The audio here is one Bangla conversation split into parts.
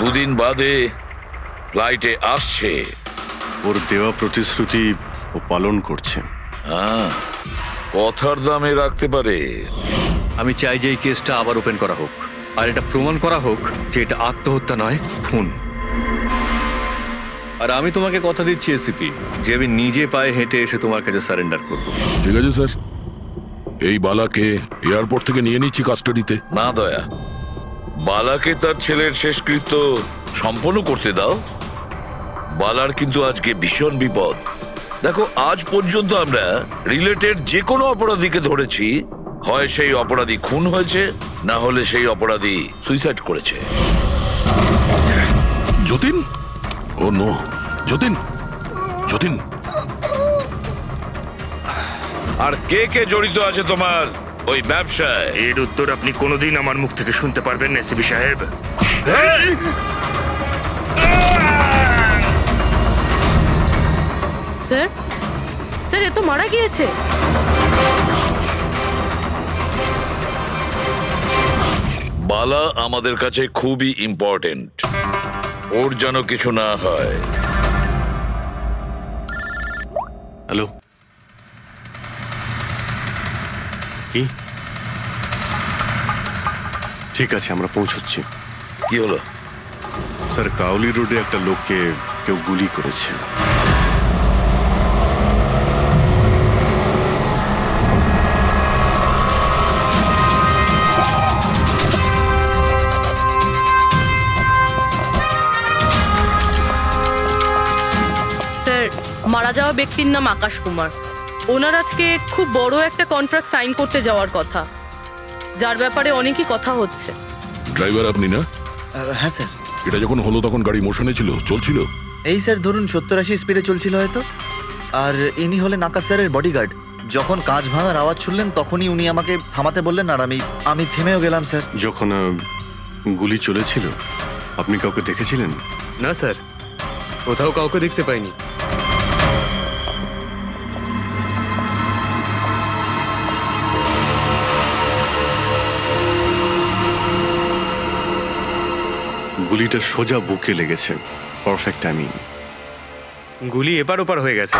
দুদিন বাদে ফ্লাইটে আসছে। ওর দেওয়া প্রতিশ্রুতি ও পালন করছে। হ্যাঁ, কথার দামে রাখতে পারে। আমি চাই যে এই কেসটা আবার ওপেন করা হোক, আর এটা প্রমাণ করা হোক যে এটা আত্মহত্যা নয়, খুন। আর আমি তোমাকে কথা দিচ্ছি এসিপি, যে আমি নিজে পায়ে হেঁটে এসে তোমার কাছে সারেন্ডার করব। ঠিক আছে স্যার, এই বালাকে এয়ারপোর্ট থেকে নিয়ে নিচ্ছি কাস্টাডিতে। না দয়া, বালাকে তার ছেলের শেষকৃত্য সম্পন্ন করতে দাও। বালার কিন্তু আজকে ভীষণ বিপদ। দেখো, আজ পর্যন্ত আমরা রিলেটেড যে কোনো অপরাধীকে ধরেছি, হয় সেই অপরাধী খুন হয়েছে, না হলে সেই অপরাধী সুইসাইড করেছে। যতীন, ও নো, যতীন, যতীন। আর কে কে জড়িত আছে তোমার ওই ব্যবসায়? এর উত্তর আপনি কোনোদিন আমার মুখ থেকে শুনতে পারবেন না এসিপি সাহেব। স্যার, স্যার, এ তো মারা গিয়েছে। বালা আমাদের কাছে খুবই ইম্পর্টেন্ট, ওর যেন কিছু না হয়। হ্যালো, কি? ঠিক আছে, আমরা পৌঁছচ্ছি। কি হলো? স্যার, কাউলি রোডে একটা লোককে কেউ গুলি করেছে। স্যার, মারা যাওয়া ব্যক্তির নাম আকাশ কুমার। ওনার আজকে খুব বড় একটা কন্ট্রাক্ট সাইন করতে যাওয়ার কথা, যার ব্যাপারে অনেকই কথা হচ্ছে। ড্রাইভার আপনি না? হ্যাঁ স্যার। এটা যখন হলো তখন গাড়ি মোশনে ছিল, চলছিল? এই স্যার ধরুন 70-80 স্পিডে চলছিল হয়তো। আর ইনি হলেন আকাশ স্যারের বডিগার্ড। যখন কাঁচ ভাঙার আওয়াজ শুনলেন তখনই উনি আমাকে থামাতে বললেন, আর আমি থেমেও গেলাম স্যার। যখন গুলি চলেছিল আপনি কাউকে দেখেছিলেন? না স্যার, কোথাও কাউকে দেখতে পাইনি। গুলিটা সোজা বুকে লেগেছে। Perfect timing. গুলি এপার ওপার হয়ে গেছে,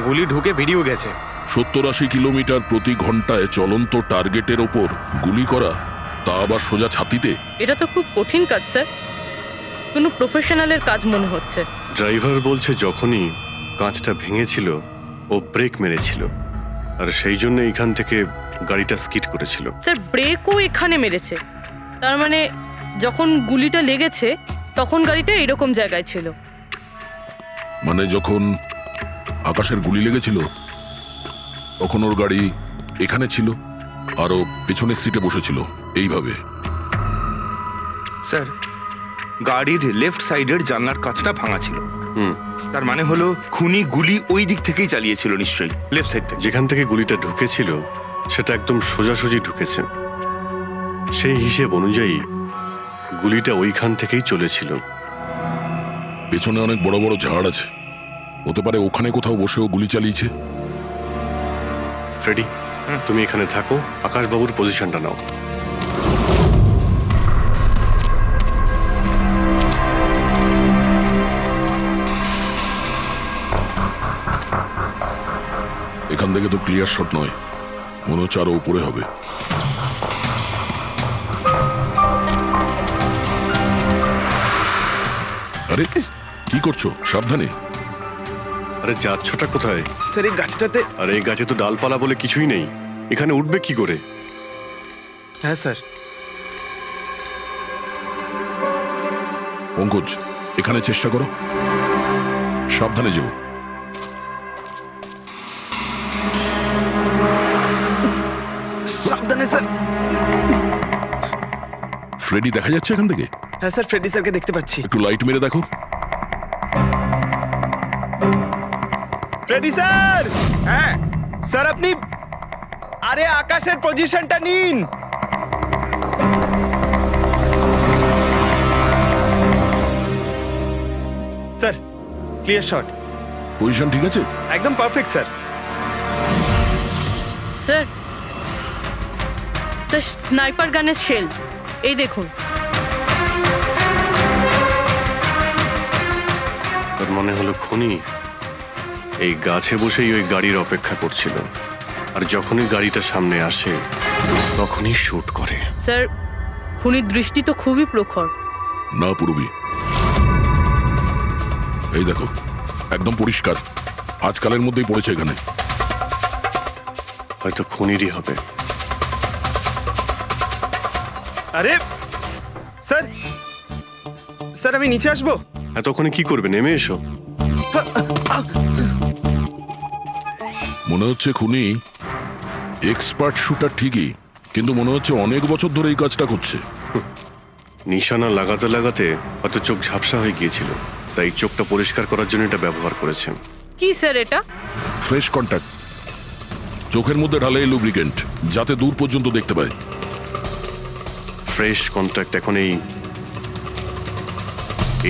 গুলি ঢুকে বেরিয়েও গেছে। 70-80 কিলোমিটার প্রতি ঘন্টায় চলন্ত টার্গেটের ওপর গুলি করা, তা আবার সোজা ছাতিতে। এটা তো খুব কঠিন কাজ স্যার, কোনো প্রফেশনালের কাজ মনে হচ্ছে। ড্রাইভার বলছে যখনই কাঁচটা ভেঙেছিল ও ব্রেক মেরেছিল, আর সেই জন্য এখান থেকে গাড়িটা স্কিড করেছিল। স্যার, ব্রেকও এখানে মেরেছে, তার মানে যখন গুলিটা লেগেছে তখন গাড়িটা এরকম জায়গায় ছিল। মানে যখন আকাশের গুলি লেগেছিল তখন ওর গাড়ি এখানে ছিল, আর ও পেছনের সিটে বসেছিল এইভাবে। স্যার, গাড়ির লেফট সাইডের জানলার কাঁচটা ভাঙা ছিল। তার মানে হলো খুনি গুলি ওই দিক থেকেই চালিয়েছিল, নিশ্চয়ই লেফট সাইড থেকে। যেখান থেকে গুলিটা ঢুকেছিল সেটা একদম সোজাসুজি ঢুকেছে। সেই হিসেব অনুযায়ী গুলিটা ওইখান থেকেই চলেছিল। পেছনে অনেক বড় বড় ঝাড় আছে, হতে পারে ওখানে কোথাও বসেও গুলি চালিয়েছে। ফ্রেডি, তুমি এখানে থাকো, আকাশবাবুর পজিশনটা নাও। এখান থেকে তো ক্লিয়ার শট নয়, মনে হচ্ছে আরো উপরে হবে। আরে কি করছো? সাবধানে। আরে যাচ্ছটা কোথায়? স্যার, এই গাছটাতে। আরে এই গাছে তো ডালপালা বলে কিছুই নেই, এখানে উঠবে কি করে? হ্যাঁ স্যার। পঙ্কজ, এখানে চেষ্টা করো, সাবধানে যেও। সাবধানে স্যার। ফ্রেডি দেখা যাচ্ছে এখান থেকে? হ্যাঁ স্যার, ফ্রেডি স্যারকে দেখতে পাচ্ছি। একটু লাইট মেরে দেখো। Freddie sir! হ্যাঁ স্যার, আপনি আরে আকাশের পজিশনটা নিন। Sir, clear shot. পজিশন ঠিক আছে? একদম perfect sir. Sir, sir, sniper গানের শেল এই দেখুন। হলো খুনি এই গাছে বসেই ওই গাড়ির অপেক্ষা করছিল, আর যখনই গাড়িটা সামনে আসে তখনই শুট করে। স্যার খুনির দৃষ্টি তো খুবই প্রখর। না পূর্বী, এই দেখো একদম পরিষ্কার, আজকালের মধ্যেই পড়েছে এখানে। হয়তো খুনিরই হবে। আরে স্যার, স্যার আমি নিচে আসবো? এতক্ষণে কি করবে, নেমে এসো। মনে হচ্ছে খুনি এক্সপার্ট শুটার ঠিকই, কিন্তু মনে হচ্ছে অনেক বছর ধরে এই কাজটা করছে। নিশানা লাগাতে লাগাতে হয়তো চোখ ঝাপসা হয়ে গিয়েছিল, তাই চোখটা পরিষ্কার করার জন্য এটা ব্যবহার করেছে। কি স্যার এটা? ফ্রেশ কন্ট্যাক্ট, চোখের মধ্যে ঢালে এই লুব্রিকেন্ট যাতে দূর পর্যন্ত দেখতে পায়। ফ্রেশ কন্ট্যাক্ট এখন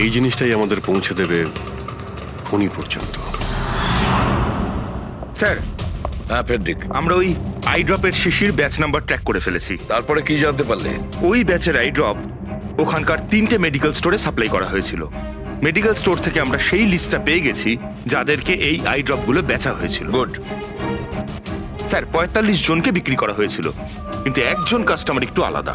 এই জিনিসটাই আমাদের পৌঁছে দেবে খুনি পর্যন্ত। স্যার, হ্যাঁ পেন্ডিক, আমরা ওই আই ড্রপের শিশির ব্যাচ নাম্বার ট্র্যাক করে ফেলেছি। তারপরে কি জানতে পারলে? ওই ব্যাচের আই ড্রপ ওখানকার 3টে মেডিকেল স্টোরে সাপ্লাই করা হয়েছিল। মেডিকেল স্টোর থেকে আমরা সেই লিস্টটা পেয়ে গেছি যাদেরকে এই আই ড্রপগুলো বেচা হয়েছিল। গুড। স্যার 45 জনকে বিক্রি করা হয়েছিল, কিন্তু একজন কাস্টমার একটু আলাদা।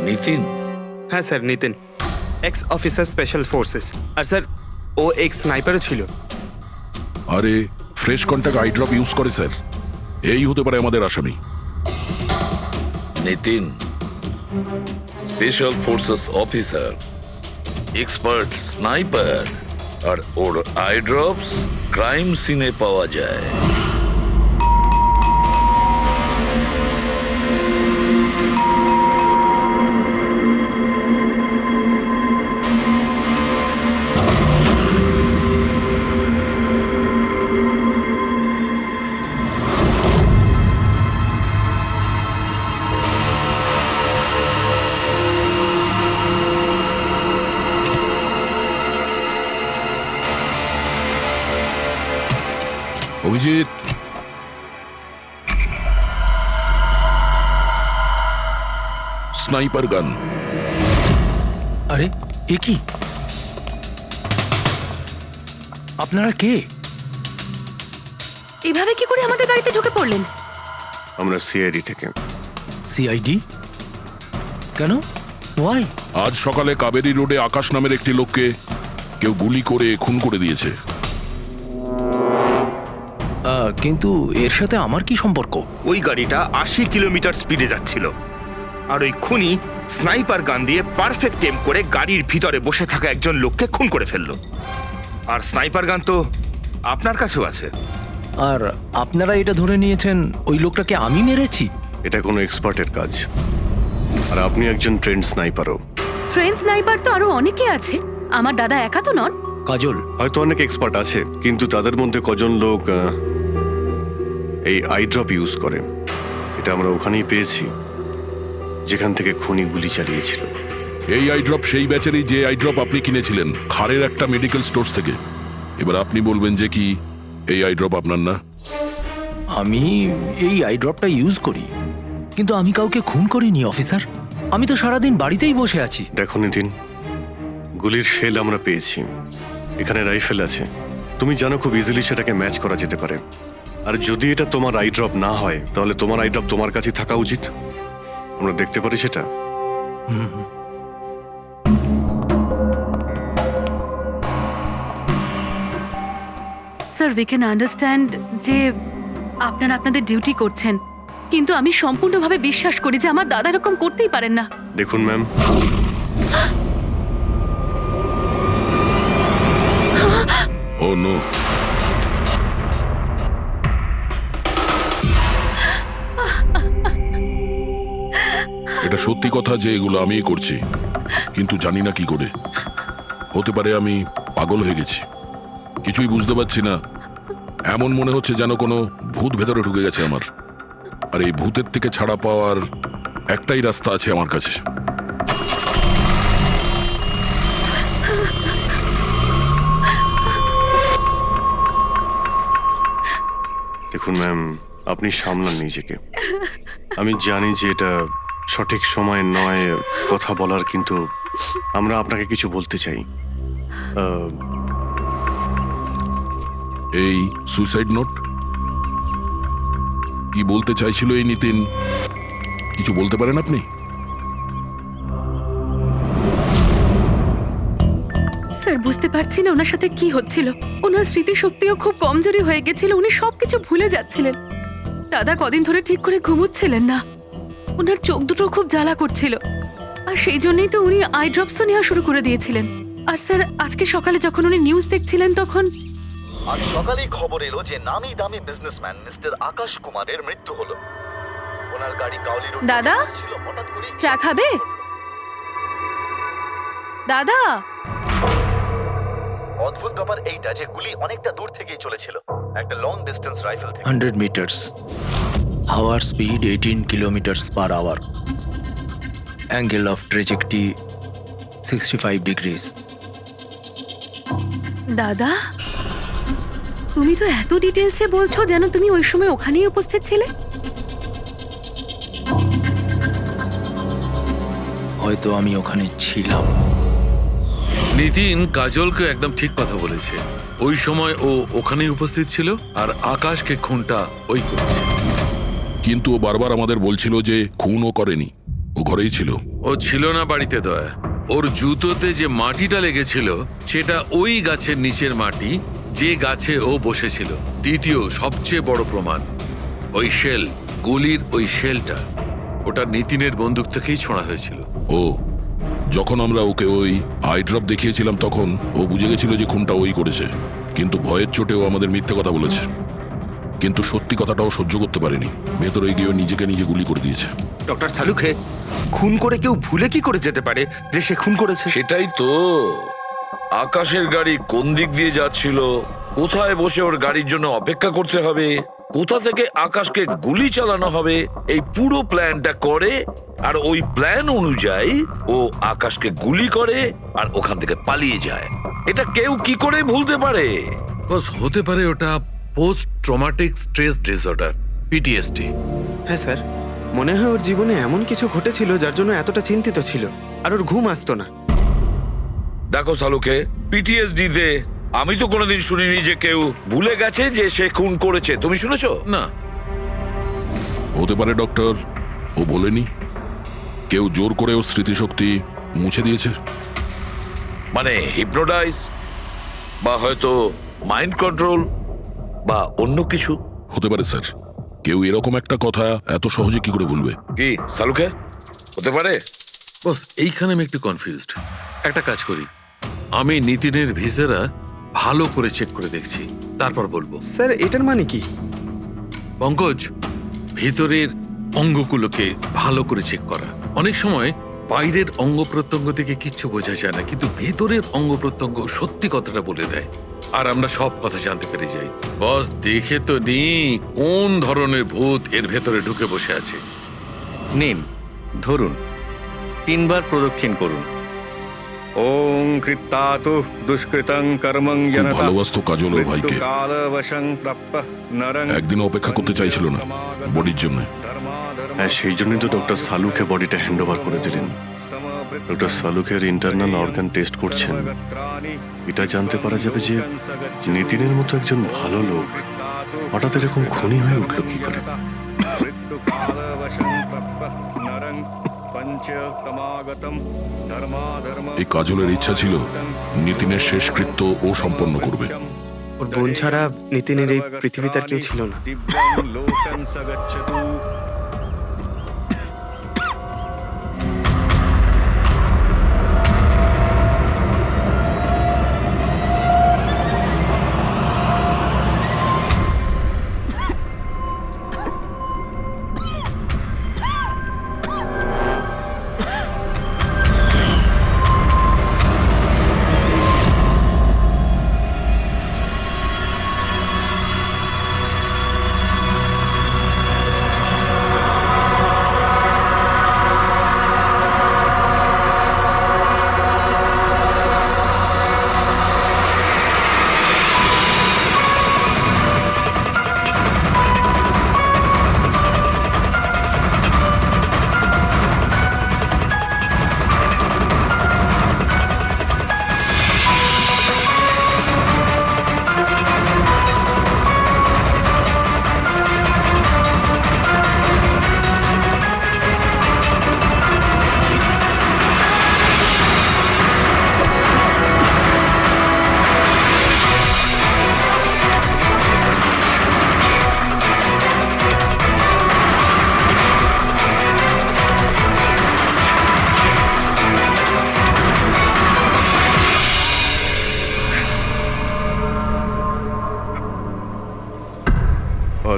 নিতিন? হ্যাঁ sir, Nitin, ex officer special forces. আর স্যার ও এক্স স্নাইপারও ছিল। আরে fresh contact eye drop use করে স্যার, এই হতে পারে আমাদের আসামি। Nitin special forces officer, expert sniper, আর ওর আই ড্রপস ক্রাইম সিনে পাওয়া যায়। অভিজিৎ, স্নাইপার গান। আরে এ কি? আপনারা কে? এভাবে কি করে আমাদের বাড়িতে ঢুকে পড়লেন? আমরা সিআইডি থেকে। সিআইডি? কেন? ওয়াই? আজ সকালে কাবেরী রোডে আকাশ নামের একটি লোককে কেউ গুলি করে খুন করে দিয়েছে। কিন্তু এর সাথে আমার কি সম্পর্ক? ওই গাড়িটা 80 কিলোমিটার স্পিডে যাচ্ছিল, আর ওই খুনি স্নাইপার গান দিয়ে পারফেক্ট এম করে গাড়ির ভিতরে বসে থাকা একজন লোককে খুন করে ফেললো। আর স্নাইপার গান তো আপনার কাছেও আছে। আর আপনারা এটা ধরে নিয়েছেন ওই লোকটাকে আমি মেরেছি? এটা কোনো এক্সপার্টের কাজ, আর আপনি একজন ট্রেন্ড স্নাইপারও। ট্রেন স্নাইপার তো আরো অনেকে আছে, আমার দাদা একা তো নন। কাজল, হয়তো অনেক এক্সপার্ট আছে, কিন্তু তাদের মধ্যে কজন লোক এই আই ড্রপ ইউজ করে এটা আমরা ওখানেই পেয়েছি যেখান থেকে খুনি গুলি চালিয়েছিল। এই আই ড্রপ সেই ব্যাচেরই যে আই ড্রপ আপনি কিনেছিলেন খারের একটা মেডিকেল স্টোর থেকে। এবার আপনি বলবেন যে কি এই আই ড্রপ আপনার না? আমি এই আই ড্রপটা ইউজ করি, কিন্তু আমি কাউকে খুন করিনি অফিসার। আমি তো সারাদিন বাড়িতেই বসে আছি। দেখো নিতিন, গুলির শেল আমরা পেয়েছি, এখানে রাইফেল আছে, তুমি জানো খুব ইজিলি সেটাকে ম্যাচ করা যেতে পারে। আর যদি এটা তোমার আই ড্রপ না হয় তাহলে তোমার আই ড্রপ তোমার কাছে থাকা উচিত, আমরা দেখতে পারি সেটা। স্যার উই ক্যান আন্ডারস্ট্যান্ড যে আপনারা আপনাদের ডিউটি করছেন, কিন্তু আমি সম্পূর্ণভাবে বিশ্বাস করি যে আমার দাদা এরকম করতেই পারেন না। দেখুন ম্যাম, ও নো, এটা সত্যি কথা যে এগুলো আমিই করছি, কিন্তু জানি না কি করে। হতে পারে আমি পাগল হয়ে গেছি, কিছুই বুঝতে পারছি না। এমন মনে হচ্ছে যেন কোনো ভূত ভেতরে ঢুকে গেছে আমার, আর এই ভূতের থেকে ছাড়া পাওয়ার একটাই রাস্তা আছে আমার কাছে। দেখুন ম্যাম, আপনি সামলান নিজেকে। আমি জানি যে এটা সঠিক সময় নয় কথা বলার, কিন্তু আমরা আপনাকে কিছু বলতে চাই। এই সুইসাইড নোট কি বলতে চাইছিল এই নিতিন? কিছু বলতে পারেন আপনি? স্যার বুঝতে পারছি না ওনার সাথে কি হচ্ছিল। ওনার স্মৃতিশক্তিও খুব কমজোরি হয়ে গেছিল, উনি সবকিছু ভুলে যাচ্ছিলেন। দাদা কদিন ধরে ঠিক করে ঘুমোচ্ছিলেন না, ওনার চোখ দুটো খুব জ্বালা করছিল, আর সেই জন্যই তো উনি আই ড্রপসও নেওয়া শুরু করে দিয়েছিলেন। আর স্যার আজকে সকালে যখন উনি নিউজ দেখছিলেন তখন আজ সকালেই খবর এলো যে নামি দামি বিজনেসম্যান মিস্টার আকাশ কুমারের মৃত্যু হলো। ওনার গাড়ি কাউলি রোড দাদা ছিল, হঠাৎ করে চা খাবে? দাদা অদ্ভুত ব্যাপার এইটা যে গুলি অনেকটা দূর থেকেই চলেছিল, একটা লং ডিস্টেন্স রাইফেল থেকে। 100 meters. Hour speed 18 kilometers per hour. Angle of trajectory 65 degrees. দাদা তুমি তো এত ডিটেলসে বলছো যেন তুমি ওই সময় ওখানেই উপস্থিত ছিলে। হয়তো আমি ওখানে ছিলাম। নিতিন কাজলকে একদম ঠিক কথা বলেছে। ওই সময় ও ওখানেই উপস্থিত ছিল আর আকাশকে খুনটা ওই করেছে। কিন্তু ও বারবার আমাদের বলছিল যে খুনও করেনি, ও ঘরেই ছিল। ও ছিল না বাড়িতে দয়া। ওর জুতোতে যে মাটিটা লেগেছিল সেটা ওই গাছের নিচের মাটি যে গাছে ও বসেছিল। দ্বিতীয় সবচেয়ে বড় প্রমাণ, ওই শেল, গুলির ওই শেলটা ওটা নিতিনের বন্দুক থেকেই ছোঁড়া হয়েছিল। ও যখন আমরা ওকে ওই আই ড্রপ দেখিয়েছিলাম তখন ও বুঝে গেছিল যে খুনটা ওই করেছে, কিন্তু ভয়ের চোটে ও আমাদের মিথ্যে কথা বলেছে। কিন্তু সত্যি কথাটাও সহ্য করতে পারেনি, ভেতরে গিয়ে নিজেকে নিজে গুলি করে দিয়েছে। ডক্টর সালুখে, খুন করে কেউ ভুলে কি করে যেতে পারে যে সে খুন করেছে? সেটাই তো। আকাশের গাড়ি কোন দিক দিয়ে যাচ্ছিল, কোথায় বসে ওর গাড়ির জন্য অপেক্ষা করতে হবে, কোথা থেকে আকাশকে গুলি চালানো হবে, এই পুরো প্ল্যানটা করে আর ওই প্ল্যান অনুযায়ী ও আকাশকে গুলি করে আর ওখান থেকে পালিয়ে যায়। এটা কেউ কি করে ভুলতে পারে? বস হতে পারে ওটা post traumatic stress disorder, PTSD. হ্যাঁ স্যার, মনে হয় ওর জীবনে এমন কিছু ঘটেছিল যার জন্য এতটা চিন্তিত ছিল, আর ওর ঘুম আসতো না। দেখো সালুকে, পিটিএসডি তে আমি তো কোনোদিন শুনিনি যে কেউ ভুলে গেছে যে সে খুন করেছে। তুমি শুনেছো? না। হতে পারে ডক্টর, ও বলেনি, কেউ জোর করে ওর স্মৃতিশক্তি মুছে দিয়েছে। মানে হিপনোটাইজ, বা হয়তো মাইন্ড কন্ট্রোল, বা অন্য কিছু। হতে পারে স্যার, কেউ এরকম একটা কথা এত সহজে কি করে ভুলবে? কি সালুকে, হতে পারে? বস এইখানে আমি একটু কনফিউজড। একটা কাজ করি, আমি নিতিনের ভিসারা ভালো করে চেক করে দেখছি, তারপর বলবো। স্যার এটার মানে কি? পঙ্কজ, ভিতরের অঙ্গগুলোকে ভালো করে চেক করা। অনেক সময় বাইরের অঙ্গ প্রত্যঙ্গ থেকে কিচ্ছু বোঝা যায় না, কিন্তু ভেতরের অঙ্গ প্রত্যঙ্গ সত্যি কথাটা বলে দেয়, আর আমরা সব কথা জানতে পেরে যাই। বস দেখে তো নি কোন ধরনের ভূত এর ভেতরে ঢুকে বসে আছে। নিন, ধরুন, 3 বার প্রদক্ষিণ করুন। ওং কৃত্তাতু দুষ্কৃতং কর্মং জনতা। ভালোবাসতো কাজল ওর ভাইকে। মৃত্যুকালবশং প্রাপ্যঃ নরং। একদিনও অপেক্ষা করতে চাইছিল না বডির জন্য। হ্যাঁ, সেই জন্যই তো ডক্টর সালুকে বডিটা হ্যান্ড ওভার করে দিলেন। ডক্টর সালুকের ইন্টারনাল অর্গান টেস্ট করছেন। এটা জানতে পারা যাবে যে নিতিনের মতো একজন ভালো লোক হঠাৎ এরকম খুনি হয়ে উঠলো কি করে। এই কাজলের ইচ্ছা ছিল নিতিনের শেষকৃত্য ও সম্পন্ন করবে। ওর বোন ছাড়া নিতিনের এই পৃথিবীতে আর কেউ ছিল না।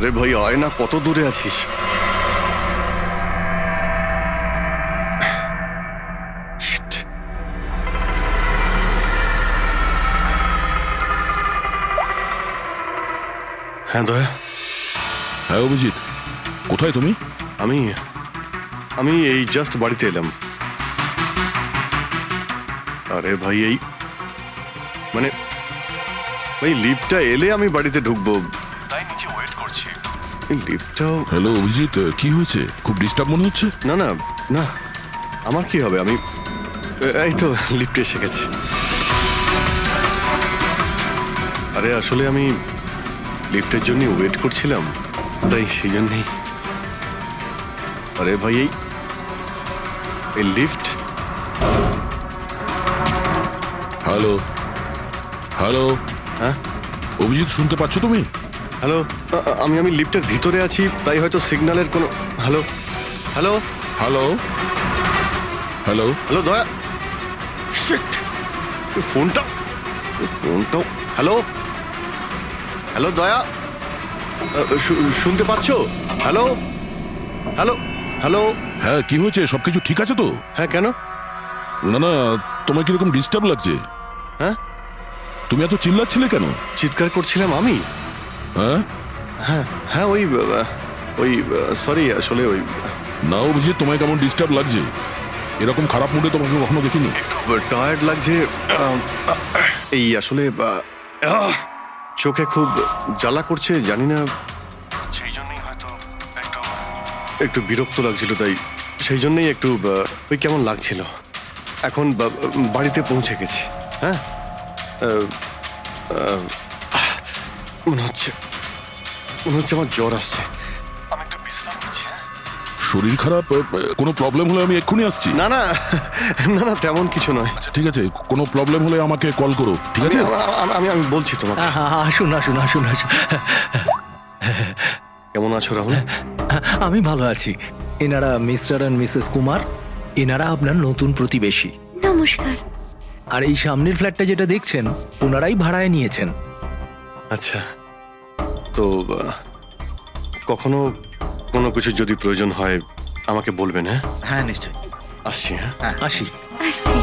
আরে ভাই আয় না, কত দূরে আছিস? Shit. হ্যাঁ দয়া, হ্যাঁ অভিজিৎ, কোথায় তুমি? আমি আমি এই জাস্ট বাড়িতে এলাম। আরে ভাই এই মানে ভাই লিফটটা এলে আমি বাড়িতে ঢুকবো, তাই নিচে ওয়েট করছি। এই লিফটটাও হ্যালো অভিজিৎ, কি হয়েছে? খুব ডিস্টার্ব মনে হচ্ছে। না না না, আমার কি হবে, আমি এই তো লিফটে এসে গেছি। আরে আসলে আমি লিফটের জন্য ওয়েট করছিলাম, তাই সেই জন্যেই। আরে ভাই এই লিফট। হ্যালো হ্যালো, হ্যাঁ অভিজিৎ শুনতে পাচ্ছ তুমি? হ্যালো, আমি লিফটের ভিতরে আছি, তাই হয়তো সিগন্যালের কোনো। Hello hello hello hello, hello দয়া, শিট, ফোনটা ফোনটাও। হ্যালো হ্যালো দয়া, শুনতে পাচ্ছো? Hello hello hello. হ্যাঁ কি হয়েছে? সবকিছু ঠিক আছে তো? হ্যাঁ কেন? না না, তোমার কিরকম ডিস্টার্ব লাগছে? হ্যাঁ তুমি এত চিল্লাচ্ছিলে কেন? চিৎকার করছিলাম আমি? হ্যাঁ হ্যাঁ হ্যাঁ ওই সরি, আসলে ওই না অভিজিৎ, তোমায় কেমন ডিস্টার্ব লাগছে? এরকম খারাপ মুডে তোমাকে কখনো দেখিনি। টায়ার্ড লাগছে, এই আসলে চোখে খুব জ্বালা করছে, জানি না, সেই জন্যই হয়তো একটু বিরক্ত লাগছিল, তাই সেই জন্যই একটু ওই কেমন লাগছিল। এখন বাড়িতে পৌঁছে গেছি। হ্যাঁ মনে হচ্ছে আমার জ্বর আসছে, আমি একটু বিশ্রাম নিচ্ছি। শরীর খারাপ? কোনো প্রবলেম হলে আমি এক্ষুনি আসছি। না না না না, তেমন কিছু নয়। ঠিক আছে, কোনো প্রবলেম হলে আমাকে কল করো, ঠিক আছে? আমি আমি বলছি তোমাকে। আসুন আসুন আসুন আসুন। কেমন আছো রাহুল? আমি ভালো আছি। এনারা মিস্টার অ্যান্ড মিসেস কুমার, এনারা আপনার নতুন প্রতিবেশী। নমস্কার। আর এই সামনের ফ্ল্যাটটা যেটা দেখছেন, ওনারাই ভাড়ায় নিয়েছেন। আচ্ছা, তো কখনো কোনো কিছু যদি প্রয়োজন হয় আমাকে বলবেন। হ্যাঁ হ্যাঁ নিশ্চয়ই। আসছি। হ্যাঁ আসি। আসছি।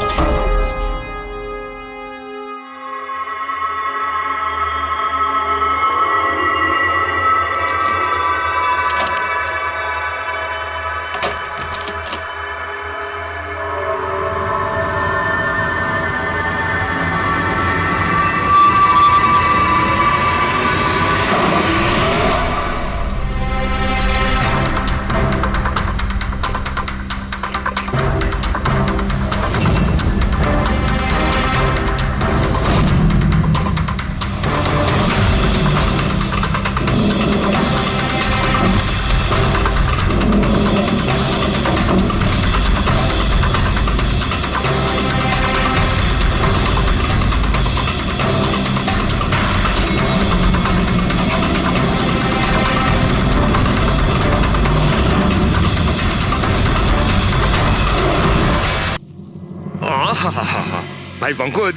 ভাই পঙ্কজ,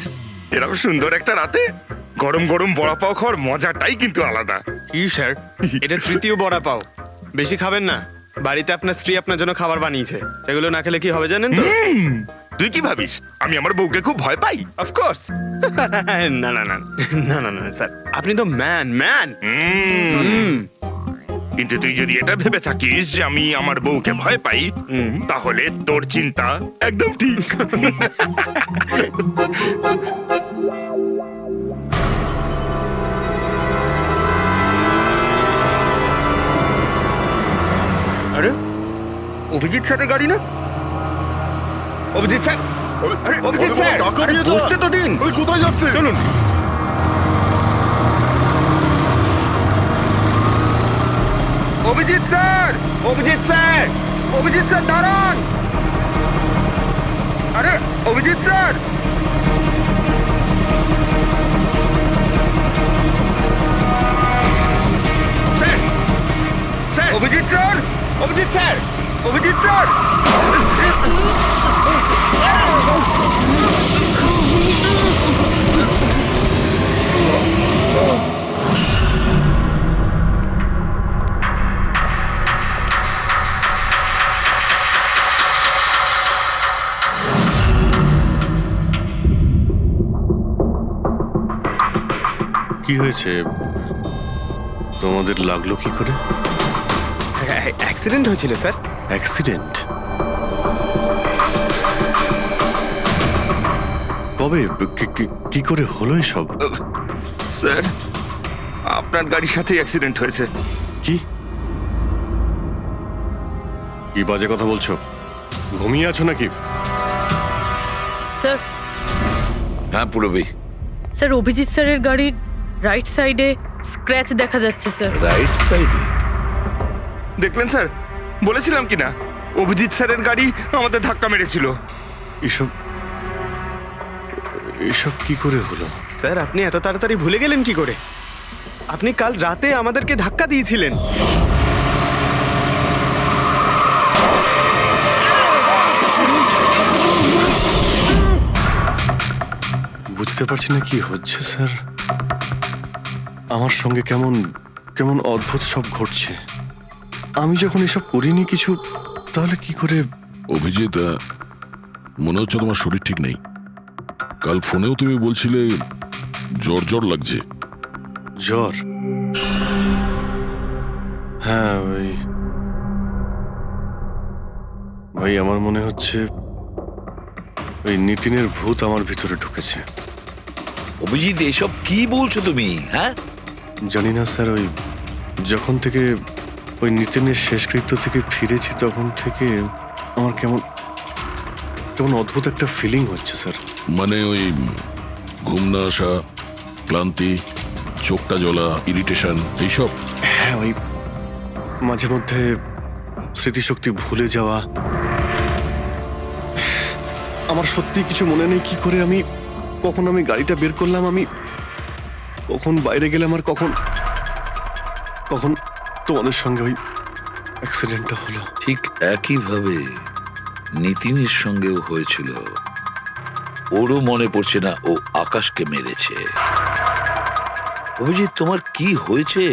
এরকম সুন্দর একটা রাতে গরম গরম বড়া পাও খাওয়ার মজাটাই কিন্তু আলাদা। কি স্যার, এটা তৃতীয় বড়া পাও, বেশি খাবেন না। বাড়িতে আপনার স্ত্রী আপনার জন্য খাবার বানিয়েছে, এগুলো না খেলে কি হবে জানেন তো? তুই কি ভাবিস আমি আমার বউকে খুব ভয় পাই? অফকোর্স। না না না না না না স্যার, আপনি তো ম্যান। কিন্তু তুই যদি এটা ভেবে থাকিস যে আমি আমার বউকে ভয় পাই, তাহলে তোর চিন্তা একদম ঠিক। আরে অভিজিৎ স্যারের গাড়ি না? অভিজিৎ স্যার, আরে অভিজিৎ স্যার, আরে বসতে তো দিন। কোথায় যাচ্ছে? চলুন। Abhijit sir, Abhijit sir, Abhijit sir দাঁড়ান। আরে Abhijit sir, sir, sir, Abhijit sir, Abhijit sir, Abhijit sir. কি হয়েছে তোমাদের লাগলো কি করে? অ্যাক্সিডেন্ট হয়েছিল স্যার। অ্যাক্সিডেন্ট? কবে? কি করে হলো এসব? স্যার, আপনার গাড়ির সাথেই অ্যাক্সিডেন্ট হয়েছে। কি কি বাজে কথা বলছো? ঘুমিয়ে আছো নাকি? স্যার হ্যাঁ পুরবি, স্যার অভিজিৎ স্যারের গাড়ির রাইট সাইডে স্ক্র্যাচ দেখা যাচ্ছে স্যার। রাইট সাইডে? দেখলেন স্যার, বলেছিলাম কি না অভিজিৎ স্যারের গাড়ি আমাদের ধাক্কা মেরেছিল। এসব এসব কি করে হলো? স্যার আপনি এত তাড়াতাড়ি ভুলে গেলেন কি করে? আপনি কাল রাতে আমাদেরকে ধাক্কা দিয়েছিলেন। বুঝতে পারছি না কি হচ্ছে স্যার। আমার সঙ্গে কেমন কেমন অদ্ভুত সব ঘটছে। আমি যখন এসব করিনি কিছু, তাহলে কি করে? অভিজিৎ, মনে হচ্ছে তোমার শরীর ঠিক নেই। কাল ফোনেও তুমি বলছিলে জ্বর জ্বর লাগছে। জ্বর? হ্যাঁ ভাই আমার মনে হচ্ছে ওই নিতিনের ভূত আমার ভিতরে ঢুকেছে। অভিজিৎ এসব কি বলছো তুমি? হ্যাঁ জানি না স্যার, ওই যখন থেকে ওই নিতিনের শেষকৃত্য থেকে ফিরেছি তখন থেকে আমার কেমন কেমন অদ্ভুত একটা ফিলিং হচ্ছে স্যার। মানে ওই ঘুম না আসা, ক্লান্তি, চোখটা জ্বলা, ইরিটেশন, এইসব? হ্যাঁ, ওই মাঝে মধ্যে স্মৃতিশক্তি ভুলে যাওয়া। আমার সত্যি কিছু মনে নেই কি করে আমি কখন আমি গাড়িটা বের করলাম, আমি কখন বাইরে গেলাম, আর কখন কখন তোমাদের সঙ্গে ওই অ্যাক্সিডেন্টটা হলো। ঠিক একইভাবে নিতিনের সঙ্গেও হয়েছিল। ওরও মনে পড়ছে না ও আকাশকে মেরেছে। অভিজিৎ তোমার কি হয়েছে?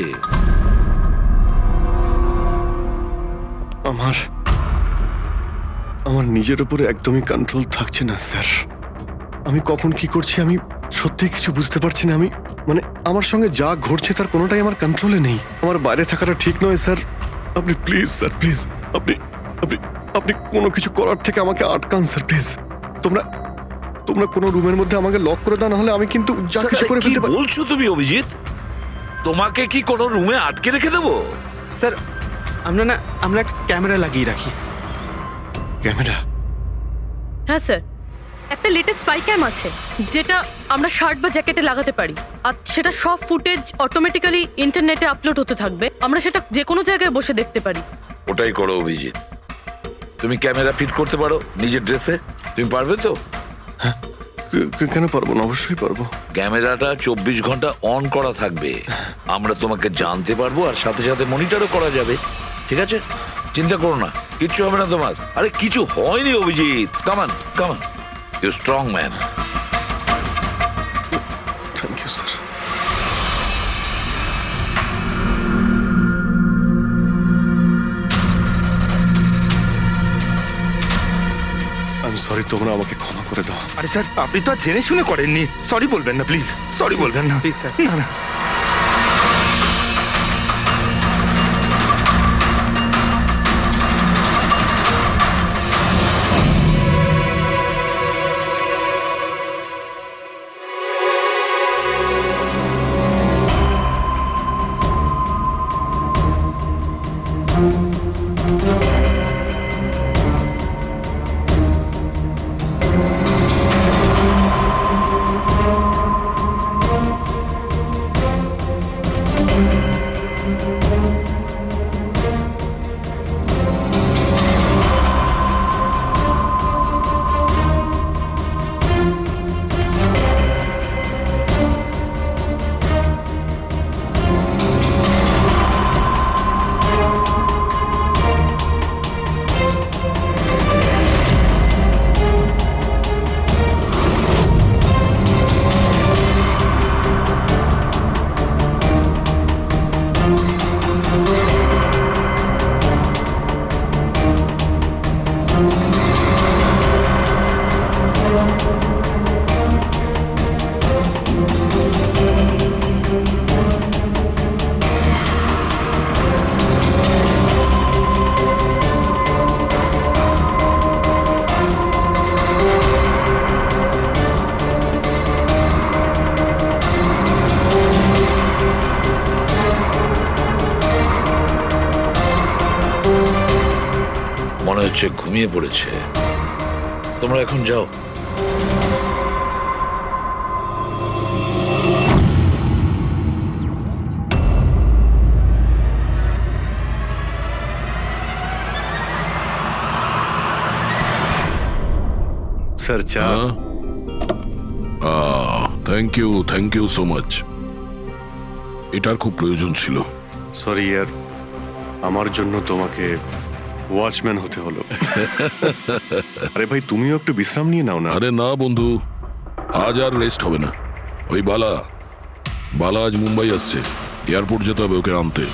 আমার নিজের উপরে একদমই কন্ট্রোল থাকছে না স্যার। আমি কখন কি করছি আমি সত্যি কিছু বুঝতে পারছি না। আমি মানে আমার সঙ্গে যা ঘটছে তার কোনোটাই আমার কন্ট্রোলে নেই। আমার বাইরে থাকাটা ঠিক নয় স্যার। আপনি প্লিজ স্যার, প্লিজ আপনি আপনি আপনি কোনো কিছু করার থেকে আমাকে আটকান স্যার, প্লিজ। তোমরা তোমরা কোনো রুমের মধ্যে আমাকে লক করে দাও, না হলে আমি কিন্তু যা কিছু করে কি ফেলতে পারি। বলছো তুমি অভিজিৎ? তোমাকে কি কোনো রুমে আটকে রেখে দেবো? স্যার আমরা একটা ক্যামেরা লাগিয়ে রাখি। ক্যামেরা? হ্যাঁ স্যার, একটা লেটেস্ট স্পাই ক্যাম আছে যেটা আমরা শার্ট বা জ্যাকেটে লাগাতে পারি, আর সেটা সব ফুটেজ অটোমেটিক্যালি ইন্টারনেটে আপলোড হতে থাকবে। আমরা সেটা যে কোনো জায়গায় বসে দেখতে পারি। ওটাই করো অভিজিৎ। তুমি ক্যামেরা ফিট করতে পারো নিজের ড্রেসে? তুমি পারবে তো? কেন পারবো না, অবশ্যই পারবো। ক্যামেরাটা 24 ঘন্টা অন করা থাকবে। আমরা তোমাকে জানতে পারবো, আর সাথে সাথে মনিটরও করা যাবে। ঠিক আছে, চিন্তা করো না, কিচ্ছু হবে না তোমার। আরে কিছু হয়নি Abhijit. Come on come on, you strong man. Thank you sir. আমি সরি, তোমরা আমাকে ক্ষমা করে দাও। আরে স্যার, আপনি তো আর জেনে শুনে করেননি। সরি বলবেন না প্লিজ, সরি বলবেন না প্লিজ স্যার। না না। মনে হচ্ছে ঘুমিয়ে পড়েছে। তোমরা এখন যাও। স্যার চা। Thank you so much. এটার খুব প্রয়োজন ছিল। সরি ইয়ার, আমার জন্য তোমাকে ওয়াচম্যান হতে হলো। আরে ভাই, তুমিও একটু বিশ্রাম নিয়ে নাও না। আরে না বন্ধু, আজ আর রেস্ট হবে না। ওই বালা আজ মুম্বাই আসছে, এয়ারপোর্ট যেতে হবে ওকে আনতে।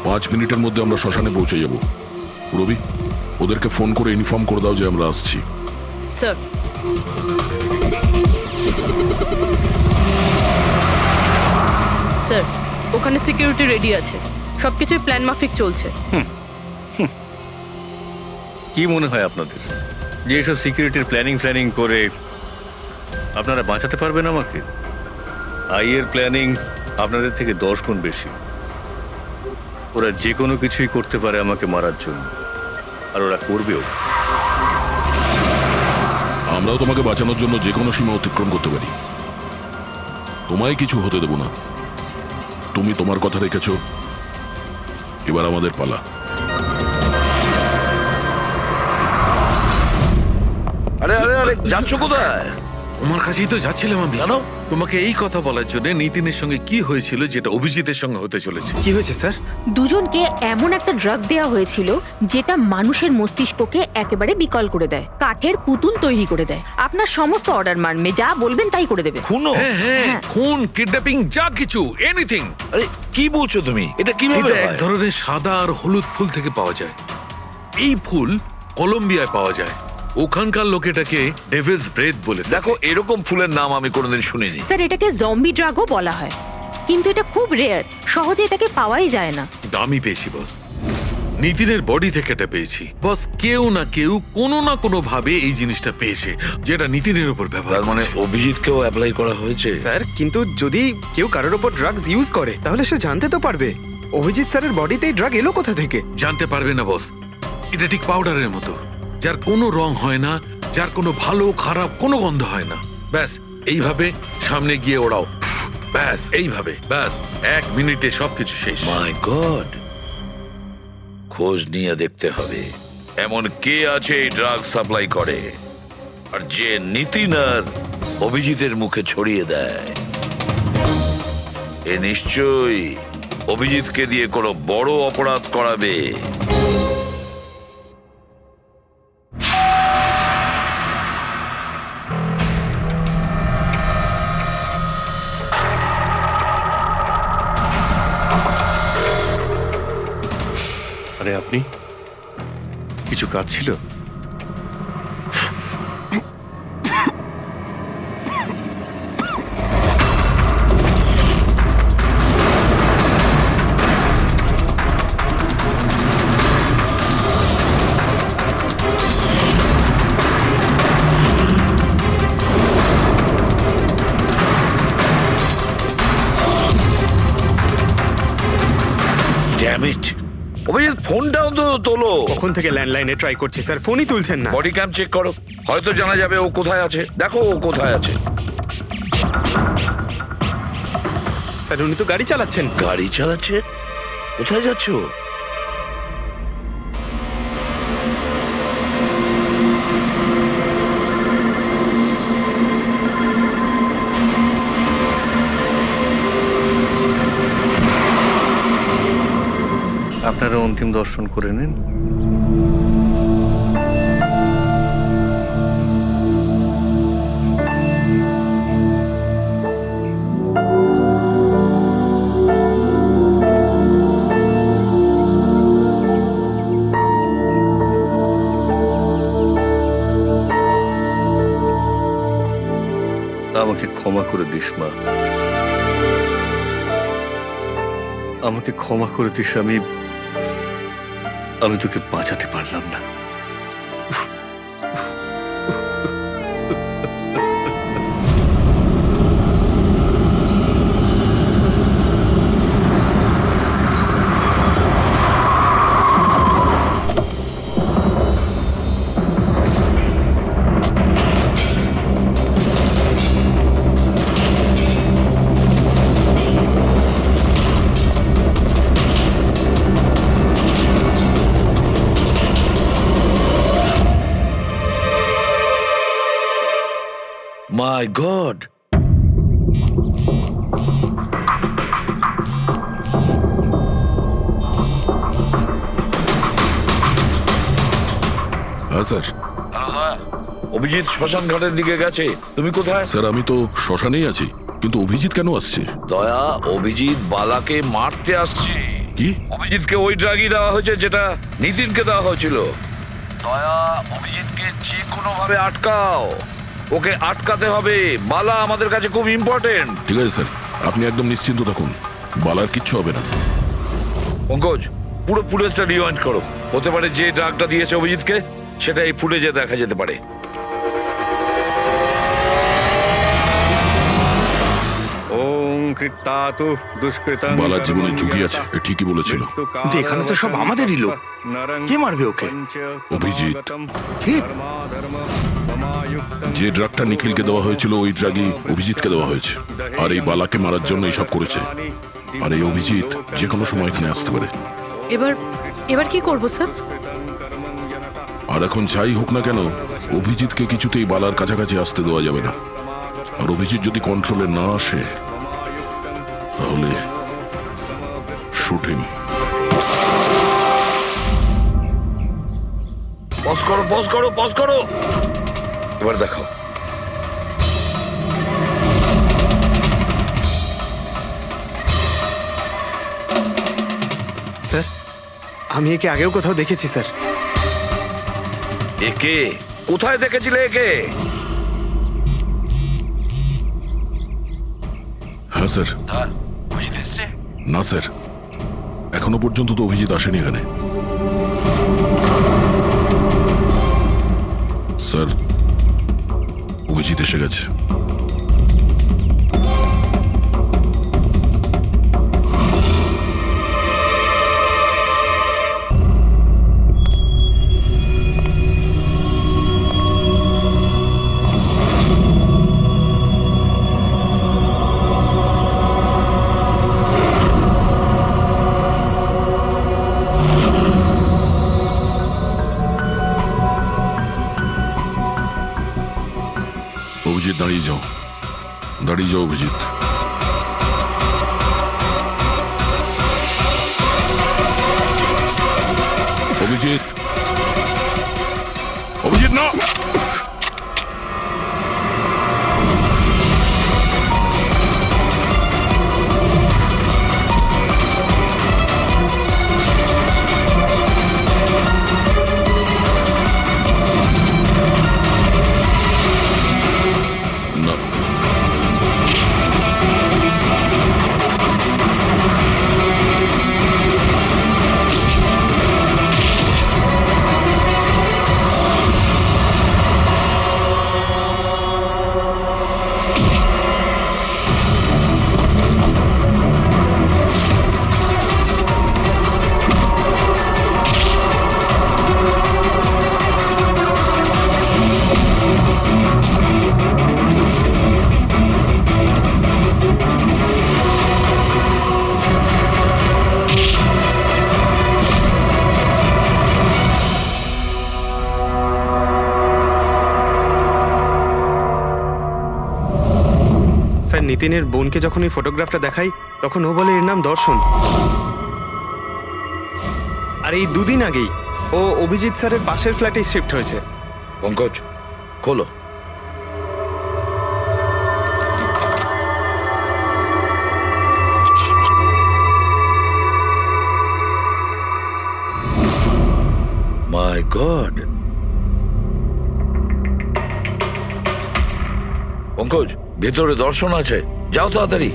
পাঁচ মিনিটের মধ্যে আমরা শ্মশানে পৌঁছে যাব। রবি, ওদেরকে ফোন করে ইনফর্ম করে দাও যে আমরা আসছি। স্যার, স্যার ওখানে সিকিউরিটি রেডি আছে, সবকিছুই প্ল্যান মাফিক চলছে। কি মনে হয় আপনাদের যে এসব সিকিউরিটির প্ল্যানিং করে আপনারা বাঁচাতে পারবেন আমাকে? আইয়ের প্ল্যানিং আপনাদের থেকে 10 গুণ বেশি। ওরা যে কোনো কিছুই করতে পারে আমাকে মারার জন্য, আর ওরা করবেও। আমরাও তোমাকে বাঁচানোর জন্য যে কোনো সীমা অতিক্রম করতে পারি। তোমায় কিছু হতে দেব না। তুমি তোমার কথা রেখেছ, এবার আমাদের পালা। আরে আরে আরে, যাচ্ছ কোথায়? তোমার কাছেই তো যাচ্ছিলাম আমি। কেন? তোমাকে এই কথা বলার জন্য নিতিনের সঙ্গে কি হয়েছিল যেটা অভিজিতের সঙ্গে হতে চলেছে। কি হয়েছে স্যার? দুজনকে এমন একটা ড্রাগ দেওয়া হয়েছিল যেটা মানুষের মস্তিষ্ককে একেবারে বিকল করে দেয়, কাঠের পুতুল তৈরি করে দেয়। আপনার সমস্ত অর্ডার মানবে, যা বলবেন তাই করে দেবে। খুনো? হ্যাঁ, খুন, কিডন্যাপিং, যা কিছু, এনিথিং। আরে কি বলছো তুমি? এটা কিভাবে এটা এক হয়? ধরনের সাদা আর হলুদ ফুল থেকে পাওয়া যায়। এই ফুল কলম্বিয়ায় পাওয়া যায়। ওখানকার লোক এটাকে ডেভিলস ব্রেথ বলে থাকে। দেখো, এরকম ফুলের নাম আমি কোনোদিন শুনিনি। স্যার, এটাকে জম্বি ড্রাগও বলা হয়, কিন্তু এটা খুব রেয়ার, সহজে এটাকে পাওয়াই যায় না। দামি পেয়েছি বস, নিতিনের বডি থেকে এটা পেয়েছি বস। কেউ না কেউ কোনো না কোনো ভাবে এই জিনিসটা পেয়েছে যেটা নিতিনের উপর ব্যবহার তার মানে করেছে। অভিজিৎকেও অ্যাপ্লাই করা হয়েছে। স্যার, কিন্তু যদি কেউ কারোর ওপর ড্রাগস ইউজ করে তাহলে সে জানতে তো পারবে অভিজিৎ স্যারের বডিতে এই ড্রাগ এলো কোথা থেকে। জানতে পারবে না বস। এটা ঠিক পাউডারের মতো, যার কোনো রং হয় না, যার কোনো ভালো খারাপ কোনো গন্ধ হয় না। ব্যাস এইভাবে সামনে গিয়ে ওড়াও, ব্যাস এইভাবে, ব্যাস 1 মিনিটে সবকিছু শেষ। মাই গড, খোঁজ নিয়ে দেখতে হবে এমন কে আছে এই ড্রাগ সাপ্লাই করে, আর যে নিতিন আর অভিজিতের মুখে ছড়িয়ে দেয়। এ নিশ্চয়ই অভিজিৎকে দিয়ে কোনো বড় অপরাধ করাবে। আরে আপনি, কিছু কাজ ছিল? ড্যাম ইট, অভিজিৎ ফোনটাও তো তোলো। কখন থেকে ল্যান্ডলাইনে ট্রাই করছি স্যার, ফোনই তুলছেন না। বডি ক্যাম চেক করো, হয়তো জানা যাবে ও কোথায় আছে। দেখো ও কোথায় আছে। স্যার, উনি তো গাড়ি চালাচ্ছেন। গাড়ি চালাচ্ছে? কোথায় যাচ্ছে ও? আপনারা অন্তিম দর্শন করে নিন। আমাকে ক্ষমা করে দিস মা, আমাকে ক্ষমা করে দিস। আমি তোকে বাঁচাতে পারলাম না। মাই গড! হ্যাঁ স্যার। অভিজিৎ শ্মশান ঘাটের দিকে গেছে। তুমি কোথায়? স্যার আমি তো শ্মশানেই আছি, কিন্তু অভিজিৎ কেন আসছে? দয়া, অভিজিৎ বালাকে মারতে আসছে। কি? অভিজিৎকে ওই ড্রাগই দেওয়া হয়েছে যেটা নিতিনকে দেওয়া হয়েছিল। দয়া, অভিজিৎকে যে কোনো ভাবে আটকাও। ওকে আটকাতে হবে। বালা আমাদের কাছে খুব ইম্পর্টেন্ট। ঠিক আছে স্যার, আপনি একদম নিশ্চিন্ত থাকুন, বালার কিচ্ছু হবে না। পঙ্কজ, পুরো ফুটেজটা রিওয়াইন্ড করো। হতে পারে যে ড্রাগটা দিয়েছে অভিজিৎকে সেটা এই ফুটেজে দেখা যেতে পারে। ওং কৃত্তাতু দুষ্কৃতং বালার জীবনে ঝুঁকি আছে, এ ঠিকই বলেছিল। কিন্তু এখানে তো সব আমাদেরই লোক। কে মারবে ওকে? অভিজিৎ। কি? যে ড্রাগটা নিখিলকে দেওয়া হয়েছিল ওই ড্রাগই অভিজিৎকে দেওয়া হয়েছে, আর এই বালাকে মারার জন্য এইসব করেছে। আর এই অভিজিৎ যে কোনো সময় এখানে আসতে পারে। এবার কি করব স্যার? আর এখন যাই হোক না কেন, অভিজিৎকে কিছুতেই বালার কাছাকাছি আসতে দেওয়া যাবে না। আর অভিজিৎ যদি কন্ট্রোলে না আসে তাহলে শুট হিম। পজ করো, পজ করো, পজ করো। এবার দেখো। স্যার, আমি একে আগেও কোথাও দেখেছি স্যার। একে কোথায় দেখেছিলে একে? হ্যাঁ স্যার। না স্যার, এখনো পর্যন্ত তো অভিজিৎ আসেনি এখানে। স্যার, অভিজিৎ এসে গেছে। অভিজিৎ দাঁড়িয়ে যাও, দাঁড়িয়ে যাও অভিজিৎ। অভিজিৎ, অভিজিৎ না! না। স্যার, নিতিনের বোনকে যখন এই ফটোগ্রাফটা দেখাই তখন ও বলে এর নাম দর্শন। আর এই দুদিন আগেই ও অভিজিৎ স্যারের পাশের ফ্ল্যাটে শিফট হয়েছে। পঙ্কজ, খোলো। মাই গড! পঙ্কজ, ভেতরে দর্শন আছে, যাও তাড়াতাড়ি।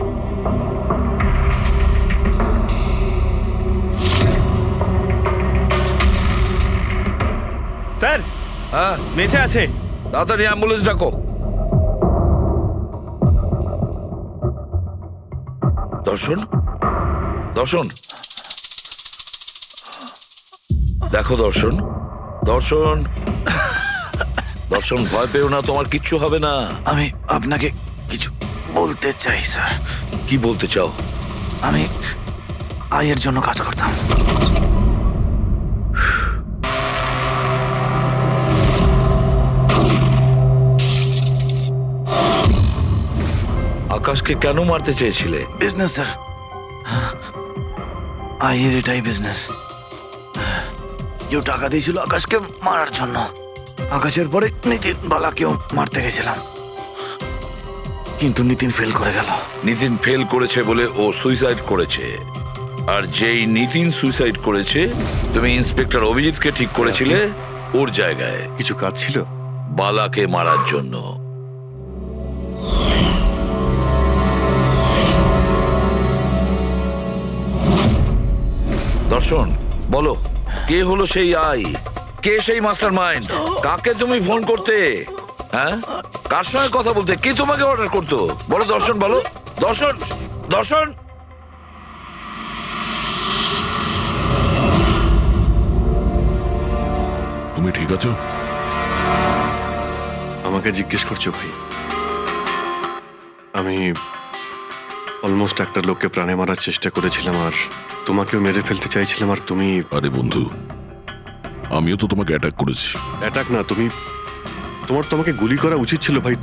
স্যার, হ্যাঁ, বেঁচে আছে। তাড়াতাড়ি অ্যাম্বুলেন্স ডাকো। দর্শন, দর্শন, দেখো দর্শন, দর্শন, দর্শন, ভয় পেও না, তোমার কিচ্ছু হবে না। আমি আপনাকে কিছু বলতে চাই স্যার। কি বলতে চাও? আমি আয়ের জন্য কাজ করতাম। আকাশকে কেন মারতে চেয়েছিলে? বিজনেস স্যার, আইয়ের এটাই বিজনেস। কেউ টাকা দিয়েছিল আকাশকে মারার জন্য। আকাশের পরে নিতিন বালাকেও মারতে গেছিলাম, কিন্তু নিতিন ফেল করে গেল। নিতিন ফেল করেছে বলে ও সুইসাইড করেছে, আর যেই নিতিন সুইসাইড করেছে তুমি ইন্সপেক্টর অভিজিৎকে ঠিক করেছিলে ওর জায়গায় কিছু কাজ ছিল? বালাকে মারার জন্য। দর্শন, বলো কে হলো সেই আই? কে সেই মাস্টার মাইন্ড? কাকে তুমি ফোন করতে? হ্যাঁ, কার সঙ্গে কথা বলতে? কে তোমাকে অর্ডার করতো? বলো দর্শন, বলো দর্শন। দর্শন, তুমি ঠিক আছো? আমাকে জিজ্ঞেস করছো ভাই? আমি অলমোস্ট একটা লোককে প্রাণে মারার চেষ্টা করেছিলাম, আর তোমাকেও মেরে ফেলতে চাইছিলাম, আর তুমি... আরে বন্ধু, আমিও তো তোমাকে অ্যাটাক করেছি। অ্যাটাক না, তোমার তোমাকে গুলি করা উচিত ছিল ভাই।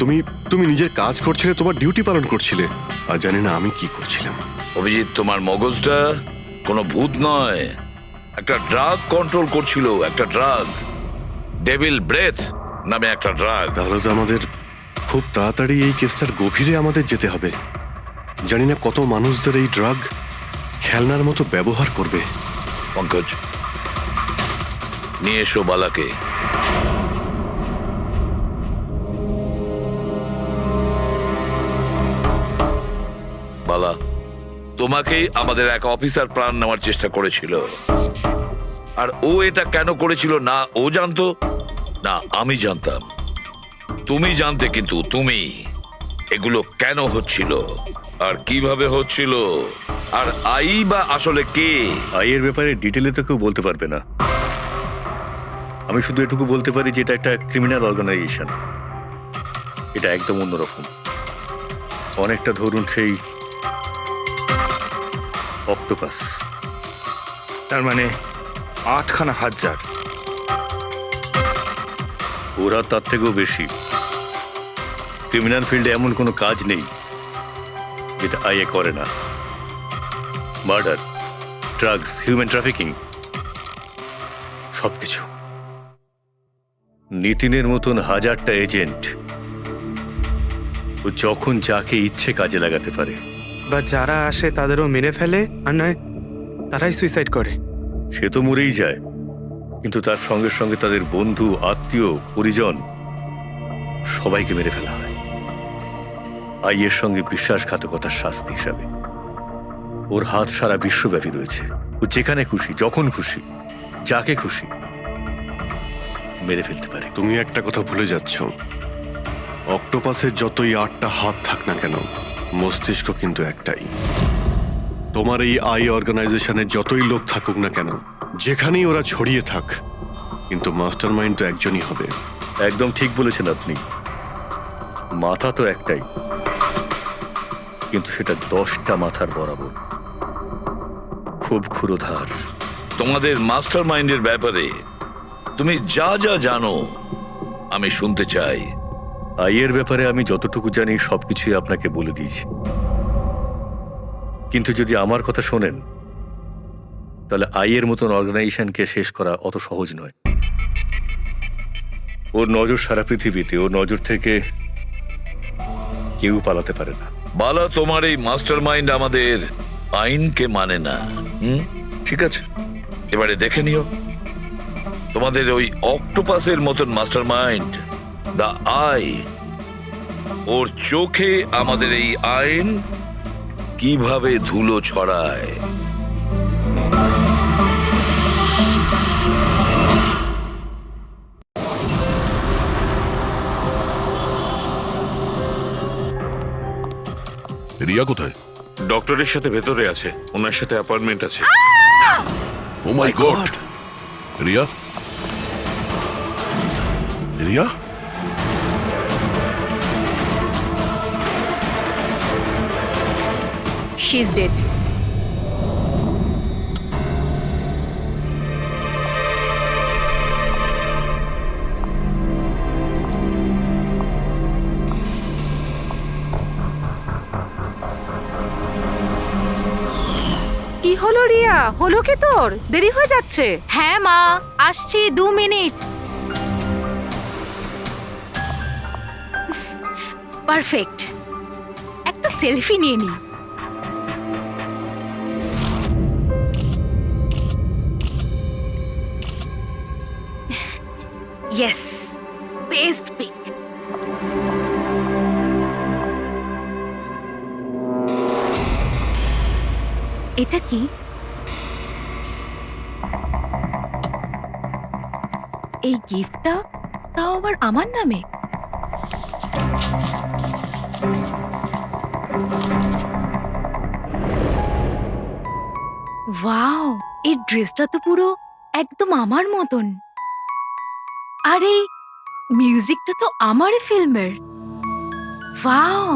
তুমি নিজের কাজ করছিলে, তোমার ডিউটি পালন করছিলে, আর জানি না আমি কি করছিলাম। অভিজিৎ, তোমার মগজটা কোনো ভূত নয়, একটা ড্রাগ কন্ট্রোল করছিল। একটা ড্রাগ, ডেভিল ব্রেথ নামে একটা ড্রাগ। তাহলে তো আমাদের খুব তাড়াতাড়ি এই কেসটার গভীরে আমাদের যেতে হবে। জানি না কত মানুষদের এই ড্রাগ খেলনার মতো ব্যবহার করবে। পঙ্কজ, নিয়ে এসো বালাকে। বালা, তোমাকেই আমাদের এক অফিসার প্রাণ নেওয়ার চেষ্টা করেছিল, আর ও এটা কেন করেছিল না ও জানতো না আমি জানতাম। তুমি জানতে, কিন্তু তুমি এগুলো কেন হচ্ছিল আর কিভাবে হচ্ছিল, আর আই বা আসলে কে? আইয়ের ব্যাপারে ডিটেলে তো কেউ বলতে পারবে না। আমি শুধু এটুকু বলতে পারি যে এটা একটা ক্রিমিনাল অর্গানাইজেশন। এটা একদম অন্যরকম, অনেকটা ধরুন সেই অক্টোপাস। তার মানে 8খানা হাজার। ওরা তার থেকেও বেশি। ক্রিমিনাল ফিল্ডে এমন কোনো কাজ নেই যেটা আইএ করে না। মার্ডার, ড্রাগস, হিউম্যান ট্রাফিকিং, সবকিছু। নিতিনের মতন হাজারটা এজেন্ট, ও যখন যাকে ইচ্ছে কাজে লাগাতে পারে। বা যারা আসে তাদেরও মেরে ফেলে, আর নয় তারাই সুইসাইড করে। সে তো মরেই যায়, কিন্তু তার সঙ্গে সঙ্গে তাদের বন্ধু, আত্মীয়, পরিজন সবাইকে মেরে ফেলা হয় আইয়ের সঙ্গে বিশ্বাসঘাতকতার শাস্তি হিসাবে। ওর হাত সারা বিশ্বব্যাপী রয়েছে। ও যেখানে খুশি, যখন খুশি, যাকে খুশি মেরে ফেলতে পারে। তুমি একটা কথা ভুলে যাচ্ছ, অক্টোপাসের যতই 8টা হাত থাক না কেন, মস্তিষ্ক কিন্তু একটাই। তোমার এই আই অর্গানাইজেশনের যতই লোক থাকুক না কেন, যেখানেই ওরা ছড়িয়ে থাক, কিন্তু মাস্টার মাইন্ড তো একজনই হবে। একদম ঠিক বলেছেন আপনি। মাথা তো একটাই, কিন্তু সেটা 10টা মাথার বরাবর, খুব ক্ষুরোধার। তোমাদের মাস্টার মাইন্ডের ব্যাপারে তুমি যা যা জানো আমি শুনতে চাই। আইয়ের ব্যাপারে আমি যতটুকু জানি সবকিছুই আপনাকে বলে দিয়েছি, কিন্তু যদি আমার কথা শোনেন তাহলে আইয়ের মতন অর্গানাইজেশনকে শেষ করা অত সহজ নয়। ওর নজর সারা পৃথিবীতে, ওর নজর থেকে কেউ পালাতে পারে না। বালা, তোমার এই মাস্টার মাইন্ড আমাদের আইনকে মানে না। ঠিক আছে, এবারে দেখে নিও তোমাদের ওই অক্টোপাসের মতন মাস্টার মাইন্ড, দা আই, ওর চোখে আমাদের এই আইন কিভাবে ধুলো ছড়ায়। রিয়া কোথায়? ডক্টরের সাথে ভেতরে আছে, ওনার সাথে অ্যাপয়েন্টমেন্ট আছে। Oh my god! Riya, Riya, she is dead. Hello Riya, হলো কি তোর? দেরি হয়ে যাচ্ছে। হ্যাঁ মা, আসছি 2 মিনিট। পারফেক্ট, একটা সেলফি নিয়ে নি। Yes, best pic. এটা কি? এই গিফটটা তাও আবার আমার নামে। ওয়াও, এই ড্রেসটা তো পুরো একদম আমার মতন। আর এই মিউজিকটা তো আমারই ফিল্মের। ওয়াও,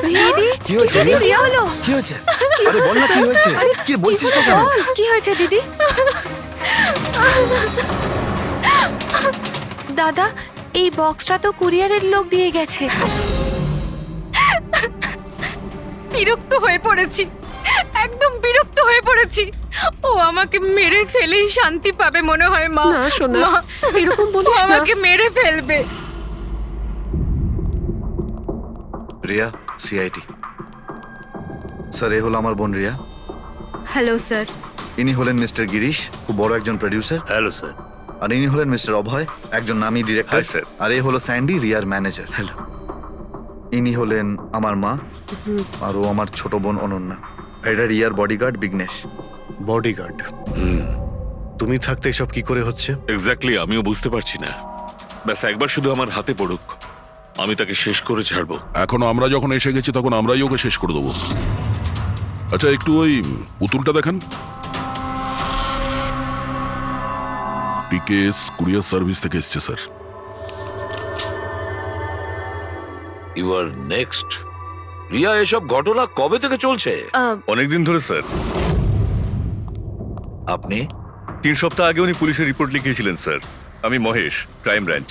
দিদি কি হয়েছে কি হলো? কি হয়েছে? আরে বল না কি হয়েছে? কি বলছিস না কেন? কি হয়েছে দিদি? দাদা, এই বক্সটা তো কুরিয়ারের লোক দিয়ে গেছে। বিরক্ত হয়ে পড়েছি, একদম বিরক্ত হয়ে পড়েছি। ও আমাকে মেরে ফেলেই শান্তি পাবে মনে হয় মা। না সোনা, মা, এরকম ও বলিস না। আমাকে মেরে ফেলবে। রিয়া, সিআইটি। স্যার, এ হলো আমার বোন রিয়া। Hello sir. ইনি হলেন মিস্টার গিরিশ, খুব বড় একজন প্রডিউসার। Hello sir. আর ইনি হলেন মিস্টার অভয়, একজন নামী ডিরেক্টর। Hi, sir. আর এ হলো স্যান্ডি, রিয়ার ম্যানেজার। হ্যালো। ইনি হলেন আমার মা, আর ও আমার ছোট বোন অনন্যা। এটা রিয়ার বডিগার্ড বিঘ্নেশ। বডিগার্ড। তুমি থাকতে এসব কি করে হচ্ছে? এক্স্যাক্টলি, আমিও বুঝতে পারছি না। ব্যাস একবার শুধু আমার হাতে পড়ুক, আমি তাকে শেষ করে ছাড়বো। এখনো আমরা যখন এসে গেছি তখন আমরাই ওকে শেষ করে দেবো। আচ্ছা, একটু ওই পুতুলটা দেখান। টিকেএস কুরিয়ার সার্ভিস থেকে এসছে sir. You are next. Riya, এসব ঘটনা কবে থেকে চলছে? অনেকদিন ধরে স্যার। আপনি 3 সপ্তাহ আগে উনি পুলিশের রিপোর্ট লিখিয়েছিলেন স্যার। আমি মহেশ, ক্রাইম ব্রাঞ্চ।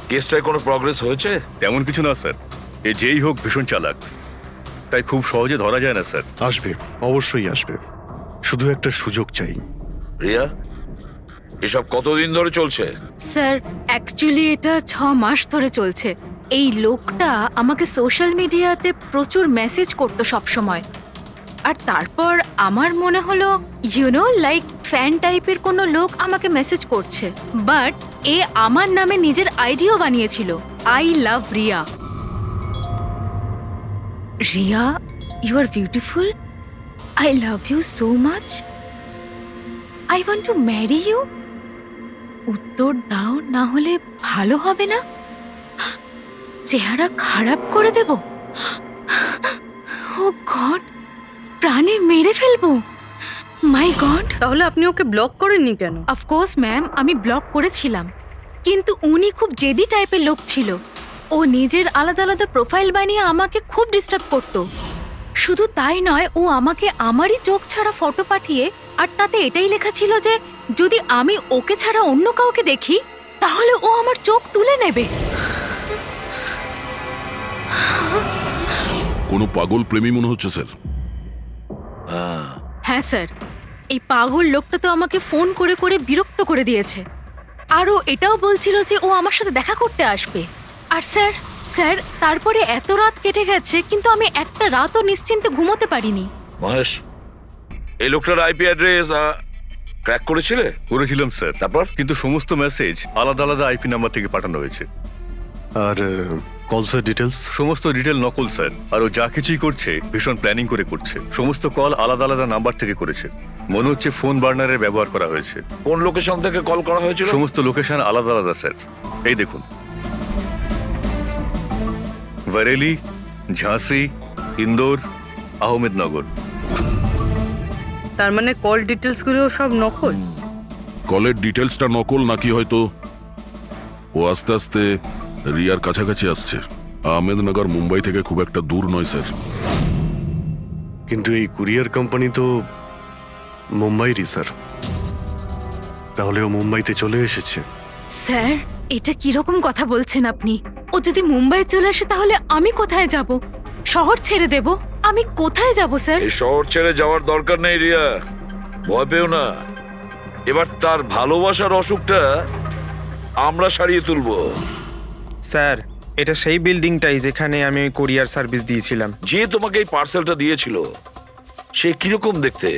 কেসটায় কোনো প্রগ্রেস হয়েছে? তেমন কিছু না স্যার। এ যেই হোক ভীষণ চালাক, তাই খুব সহজে ধরা যায় না স্যার। আসবে, অবশ্যই আসবে। শুধু একটা সুযোগ চাই। রিয়া, এসব কতদিন ধরে চলছে? স্যার, অ্যাকচুয়ালি এটা 6 মাস ধরে চলছে। এই লোকটা আমাকে সোশ্যাল মিডিয়াতে প্রচুর মেসেজ করতো সব সময়। আর তারপর আমার মনে হলো লাইক ফ্যান টাইপের কোনো লোক আমাকে মেসেজ করছে। বাট এ আমার নামে নিজের আইডিও বানিয়েছিল, I love Riya. Riya, you are beautiful, I love you so much, I want to marry you. উত্তর দাও, না হলে ভালো হবে না। চেহারা খারাপ করে দেব। ও গড, প্রাণে মেরে ফেলবো। মাই গড। তাহলে আপনি ওকে ব্লক করেননি কেন? অফকোর্স ম্যাম, আমি ব্লক করেছিলাম, কিন্তু উনি খুব জেদি টাইপের লোক ছিল। ও নিজের আলাদা আলাদা প্রোফাইল বানিয়ে আমাকে খুব ডিস্টার্ব করত। শুধু তাই নয়, ও আমাকে আমারই চোখ ছাড়া ফটো পাঠিয়ে, আর তাতে এটাই লেখা ছিল যে যদি আমি ওকে ছাড়া অন্য কাউকে দেখি তাহলে ও আমার চোখ তুলে নেবে। কোনো পাগল প্রেমী মনে হচ্ছে স্যার। হ্যাঁ স্যার, এই পাগল লোকটা তো আমাকে ফোন করে করে বিরক্ত করে দিয়েছে। আর ও এটাও বলছিল যে ও আমার সাথে দেখা করতে আসবে। আর স্যার স্যার তারপরে এত রাত কেটে গেছে, কিন্তু আমি একটা রাতও নিশ্চিন্তে ঘুমোতে পারিনি। মহেশ, এই লোকটার আইপি অ্যাড্রেস ক্র্যাক করেছিলাম স্যার। তারপর? কিন্তু সমস্ত মেসেজ আলাদা আলাদা আইপি নাম্বার থেকে পাঠানো হয়েছে। আর কলসের ডিটেলস? সমস্ত ডিটেল নকল স্যার। আর ও যা কিছুই করছে ভীষণ প্ল্যানিং করে করছে। সমস্ত কল আলাদা আলাদা নাম্বার থেকে করেছে। মনে হচ্ছে ফোন বার্নারের ব্যবহার করা হয়েছে। কোন লোকেশন থেকে কল করা হয়েছিল? সমস্ত লোকেশন আলাদা আলাদা স্যার। এই দেখুন, বরেলি, ঝাঁসি, ইন্দোর, আহমেদনগর। তার মানে কল ডিটেলস গুলো সব নকল। কলের ডিটেলসটা নকল, নাকি হয়তো ও আস্তে আস্তে রিয়ার কাছাকাছি আসছে। আহমেদনগর মুম্বাই থেকে খুব একটা দূর নয় স্যার। কিন্তু এই কুরিয়ার কোম্পানি তো মুম্বাইরই স্যার। তাহলে ও মুম্বাইতে চলে এসেছে। স্যার এটা কিরকম কথা বলছেন আপনি? ও যদি মুম্বাই চলে আসে তাহলে আমি কোথায় যাব? শহর ছেড়ে দেব? আমি কোথায় যাব স্যার? এই শহর ছেড়ে যাওয়ার দরকার নেই রিয়া, ভয় পেও না। এবার তার ভালোবাসার অসুখটা আমরা সারিয়ে তুলবো। স্যার এটা সেই বিল্ডিংটাই যেখানে আমি ওই কোরিয়ার সার্ভিস দিয়েছিলাম। যে তোমাকে এই পার্সেলটা দিয়েছিল সে কিরকম দেখতে?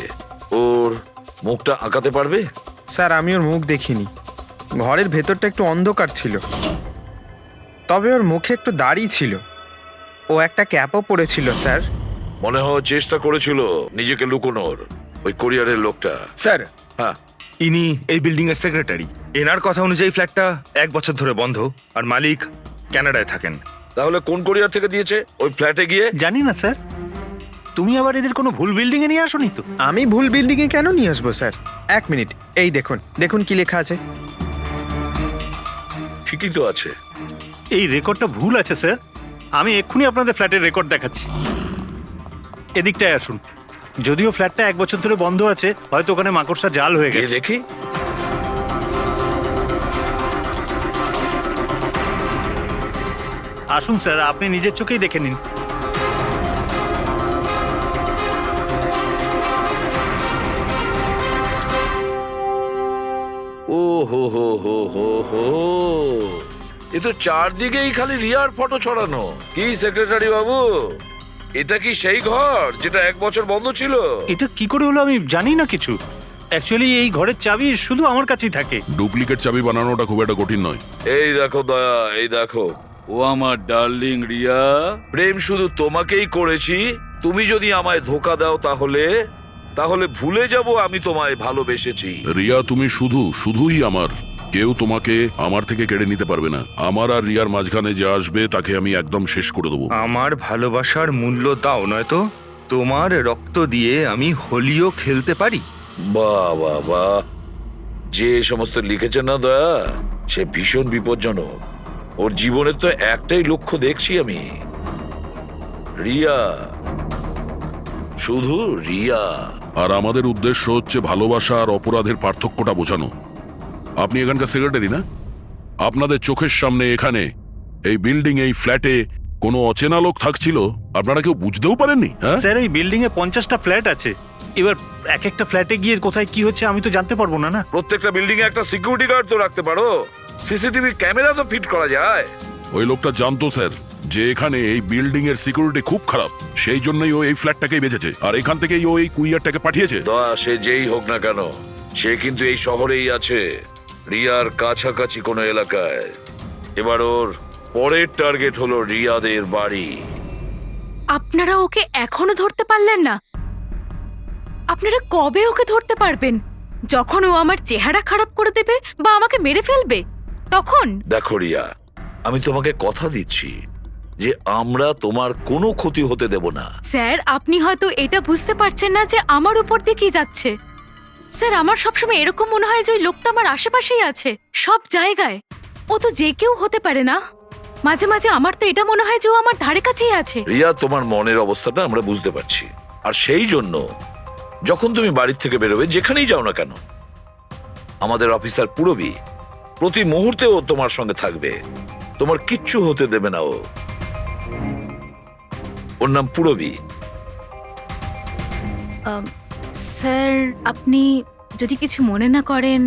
ওর মুখটা আঁকাতে পারবে? স্যার আমি ওর মুখ দেখিনি, ঘরের ভেতরটা একটু অন্ধকার ছিল, তবে ওর মুখে একটু দাড়ি ছিল। ও একটা ক্যাপও পরেছিল স্যার। মনে হয় চেষ্টা করেছিল নিজেকে লুকোনোর, ওই কোরিয়ারের লোকটা। স্যার, হ্যাঁ, ইনি এই বিল্ডিং এর সেক্রেটারি। এনার কথা অনুযায়ী ফ্ল্যাটটা 1 বছর ধরে বন্ধ, আর মালিক কানাডায় থাকেন। তাহলে কোন কোরিয়ার থেকে দিয়েছে? ওই ফ্ল্যাটে গিয়ে জানি না স্যার, তুমি আবার এদের কোনো ভুল বিল্ডিং এ নিয়ে আসোনি তো? আমি ভুল বিল্ডিং এ কেন নিয়ে আসবো স্যার? 1 মিনিট, এই দেখুন দেখুন কি লেখা আছে। ঠিকই তো আছে। এই রেকর্ডটা ভুল আছে স্যার। আমি এক্ষুনি আপনাদের ফ্ল্যাটের রেকর্ড দেখাচ্ছি। এদিকটায় আসুন। যদিও ফ্ল্যাটটা 1 বছর ধরে বন্ধ আছে, হয়তো ওখানে মাকড়সা জাল হয়ে এই গেছে। দেখি। আসুন স্যার, আপনি নিজের চোখেই দেখে নিন। ও হো হো হো হো হো, এ তো চারদিকেই খালি রিয়ার ফটো ছড়ানো। কি সেক্রেটারি বাবু, এটা কি সেই ঘর যেটা 1 বছর বন্ধ ছিল? এটা কি করে হলো আমি জানি না কিছু। অ্যাকচুয়ালি এই ঘরের চাবি শুধু আমার কাছেই থাকে। ডুপ্লিকেট চাবি বানানোটা খুব একটা কঠিন নয়। এই দেখো দয়া, এই দেখো, ও আমার ডার্লিং রিয়া, প্রেম শুধু তোমাকেই করেছি। তুমি যদি আমায় ধোকা দাও তাহলে ভুলে যাব আমি তোমায় ভালোবেসেছি। রিয়া, তুমি শুধুই আমার। কেউ তোমাকে আমার থেকে কেড়ে নিতে পারবে না। আমার আর রিয়ার মাঝখানে যে আসবে তাকে আমি একদম শেষ করে দেবো। আমার ভালোবাসার মূল্য দাও, নয়তো তোমার রক্ত দিয়ে আমি হোলিও খেলতে পারি। বাহ বাহ বাহ, যে সমস্ত লিখেছে না দয়া, সে ভীষণ বিপজ্জনক। ওর জীবনের তো একটাই লক্ষ্য দেখছি আমি, রিয়া, শুধু রিয়া। আর আমাদের উদ্দেশ্য হচ্ছে ভালোবাসা আর অপরাধের পার্থক্যটা বোঝানো। আপনি এখানকার সেক্রেটারি না? আপনাদের চোখের সামনে এখানে এই বিল্ডিং, এই ফ্ল্যাটে কোনো অচেনা লোক থাকছিল, আপনারা কেউ বুঝতেও পারেননি? হ্যাঁ স্যার, এই বিল্ডিং এ 50টা ফ্ল্যাট আছে। এবার এক একটা ফ্ল্যাটে গিয়ে কোথায় কি হচ্ছে আমি তো জানতে পারবো না। না, প্রত্যেকটা বিল্ডিং এ একটা সিকিউরিটি গার্ড তো রাখতে পারো, সিসিটিভি ক্যামেরা তো ফিট করা যায়। ওই লোকটা জানতো স্যার যে এখানে এই বিল্ডিং এর সিকিউরিটি খুব খারাপ, সেই জন্যই ও এই ফ্ল্যাটটাকেই বেঁচেছে, আর এখান থেকেই ও এই কুইয়ারটাকে পাঠিয়েছে। দয়া, সে যেই হোক না কেন, সে কিন্তু এই শহরেই আছে, রিয়ার কাছাকাছি কোনো এলাকায়। এবার ওর পরের টার্গেট হলো রিয়াদের বাড়ি। আপনারা ওকে এখনো ধরতে পারলেন না? আপনারা কবে ওকে ধরতে পারবেন? যখন ও আমার চেহারা খারাপ করে দেবে বা আমাকে মেরে ফেলবে তখন? দেখো রিয়া, আমি তোমাকে কথা দিচ্ছি যে আমরা তোমার কোনো ক্ষতি হতে দেব না। স্যার, আপনি হয়তো এটা বুঝতে পারছেন না যে আমার উপর দিয়ে কি যাচ্ছে। স্যার, আমার সবসময় এরকম মনে হয় যে ওই লোকটা আমার আশেপাশেই আছে, সব জায়গায়। ও তো যে কেউ হতে পারে না? মাঝে মাঝে আমার তো এটা মনে হয় যে ও আমার ধারে কাছেই আছে। রিয়া, তোমার মনের অবস্থাটা আমরা বুঝতে পারছি, আর সেই জন্য যখন তুমি বাড়ির থেকে বেরোবে, যেখানেই যাও না কেন, আমাদের অফিসার পুরবী প্রতি মুহূর্তে ও তোমার সঙ্গে থাকবে, তোমার কিচ্ছু হতে দেবে না ও। ওর নাম পুরবী। স্যার, আপনি যদি কিছু মনে না করেন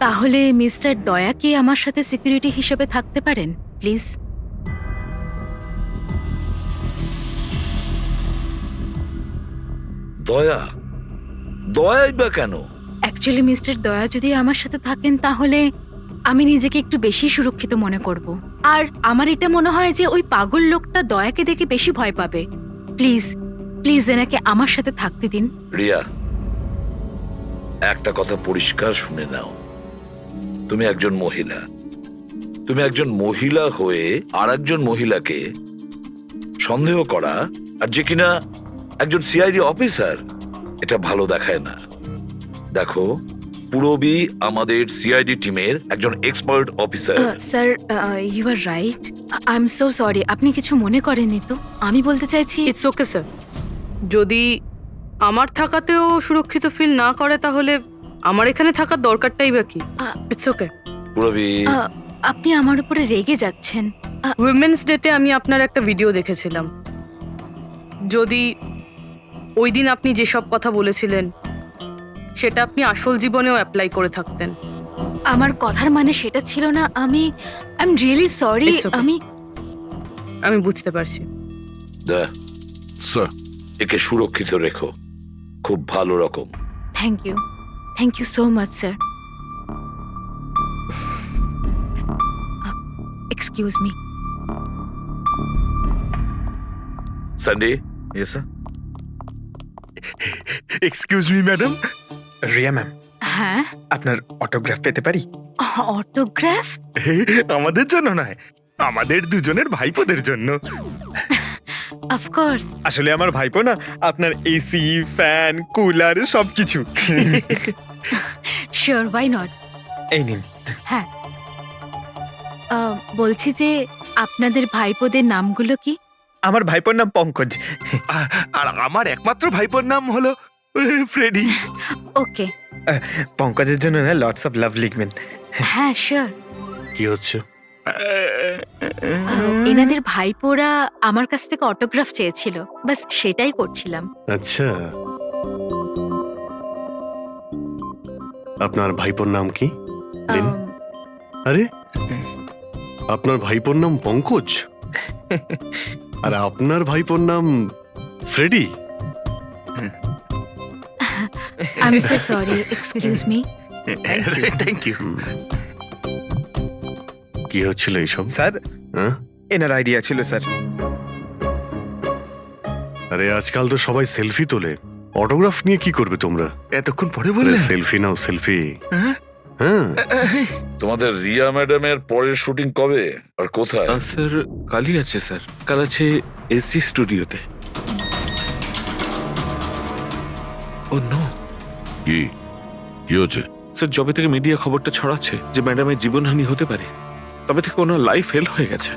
তাহলে মিস্টার দয়াকে আমার সাথে সিকিউরিটি হিসেবে থাকতে পারেন প্লিজ। দয়া? দয়াই বা কেন? অ্যাকচুয়ালি মিস্টার দয়া যদি আমার সাথে থাকেন তাহলে আমি নিজেকে একটু বেশি সুরক্ষিত মনে করব। আর আমার এটা মনে হয় যে ওই পাগল লোকটা দয়াকে দেখে বেশি ভয় পাবে। প্লিজ প্লিজ এনাকে আমার সাথে থাকতে দিন। রিয়া, একটা কথা পরিষ্কার শুনে নাও, তুমি একজন মহিলা। তুমি একজন মহিলা হয়ে আর একজন মহিলাকে সন্দেহ করা, আর যে কিনা একজন সিআইডি অফিসার, এটা ভালো দেখায় না। দেখো, পুরবী আমাদের সিআইডি টিমের একজন expert officer. Sir, you are right. I am so sorry. আপনি কিছু মনে করেননি তো? আমি বলতে চাইছি ইটস ওকে স্যার, যদি আমার থাকাতেও সুরক্ষিত ফিল না করে তাহলে আমার এখানে থাকার দরকারটাই বা কি? It's okay. পুরবি, আপনি আমার উপরে রেগে যাচ্ছেন। উইমেন্স ডেতে আমি আপনার একটা ভিডিও দেখেছিলাম। যদি ওই দিন আপনি যেসব কথা বলেছিলেন সেটা আপনি আসল জীবনেও অ্যাপ্লাই করে থাকতেন। আমার কথার মানে সেটা ছিল না। I am really sorry. It's okay. আমি বুঝতে পারছি। স্যার, একে সুরক্ষিত রেখো, খুব ভালো রকম। Thank you so much sir. Excuse me. Sunday, yes sir. Excuse me madam, Riya ma'am, হ্যাঁ, আপনার অটোগ্রাফ পেতে পারি? অটোগ্রাফ? আমাদের জন্য নয়, আমাদের দুজনের ভাইপোদের জন্য। অফকোর্স। আসলে আমার ভাইপো না আপনার এসি, ফ্যান, কুলার সবকিছু। Sure, why not. এই নিন। হ্যাঁ, বলছি যে আপনাদের ভাইপোদের নামগুলো কি? আমার ভাইপোর নাম পঙ্কজ। আর আমার একমাত্র ভাইপোর নাম হলো ফ্রেডি। ওকে। পঙ্কজের জন্য না লটস অফ লাভ লিখবেন। হ্যাঁ, শিওর। কি হচ্ছে? এনাদের ভাইপোরা আমার কাছ থেকে অটোগ্রাফ চেয়েছিল, বাস সেটাই করছিলাম। আচ্ছা, আপনার ভাইপোর নাম কি? দিন। আরে, আপনার ভাইপোর নাম পঙ্কজ আর আপনার ভাইপোর নাম Freddy? I am so sorry, excuse me. Thank you. কি হচ্ছিল এইসব? স্যার, হ্যাঁ? এনার আইডিয়া ছিল স্যার। আরে আজকাল তো সবাই সেলফি তোলে, অটোগ্রাফ নিয়ে কি করবে তোমরা? এতক্ষণ পরে বললে? সেলফি নাও, সেলফি। হ্যাঁ, তোমাদের রিয়া ম্যাডামের পরের শুটিং কবে আর কোথায়? স্যার কালই আছে স্যার, কাল আছে এসি স্টুডিওতে। ও নো কি কি হচ্ছে? স্যার, যবে থেকে মিডিয়া খবরটা ছড়াচ্ছে যে ম্যাডামের জীবনহানি হতে পারে, তবে থেকে ওনার লাইফ ফেল হয়ে গেছে।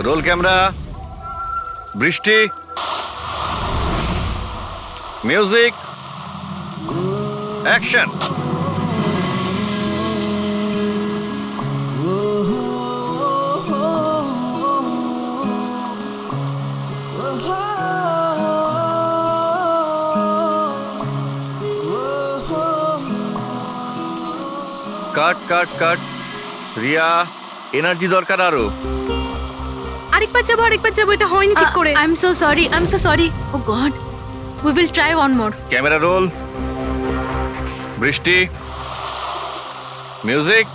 রোল ক্যামেরা, বৃষ্টি, music, action. Cut cut cut. Riya, energy দরকার আরো। আরেকবার যাবো, এটা হয়নি ঠিক করে। I am so sorry. Oh God, we will try one more. Camera roll, বৃষ্টি, মিউজিক,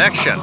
অ্যাকশন।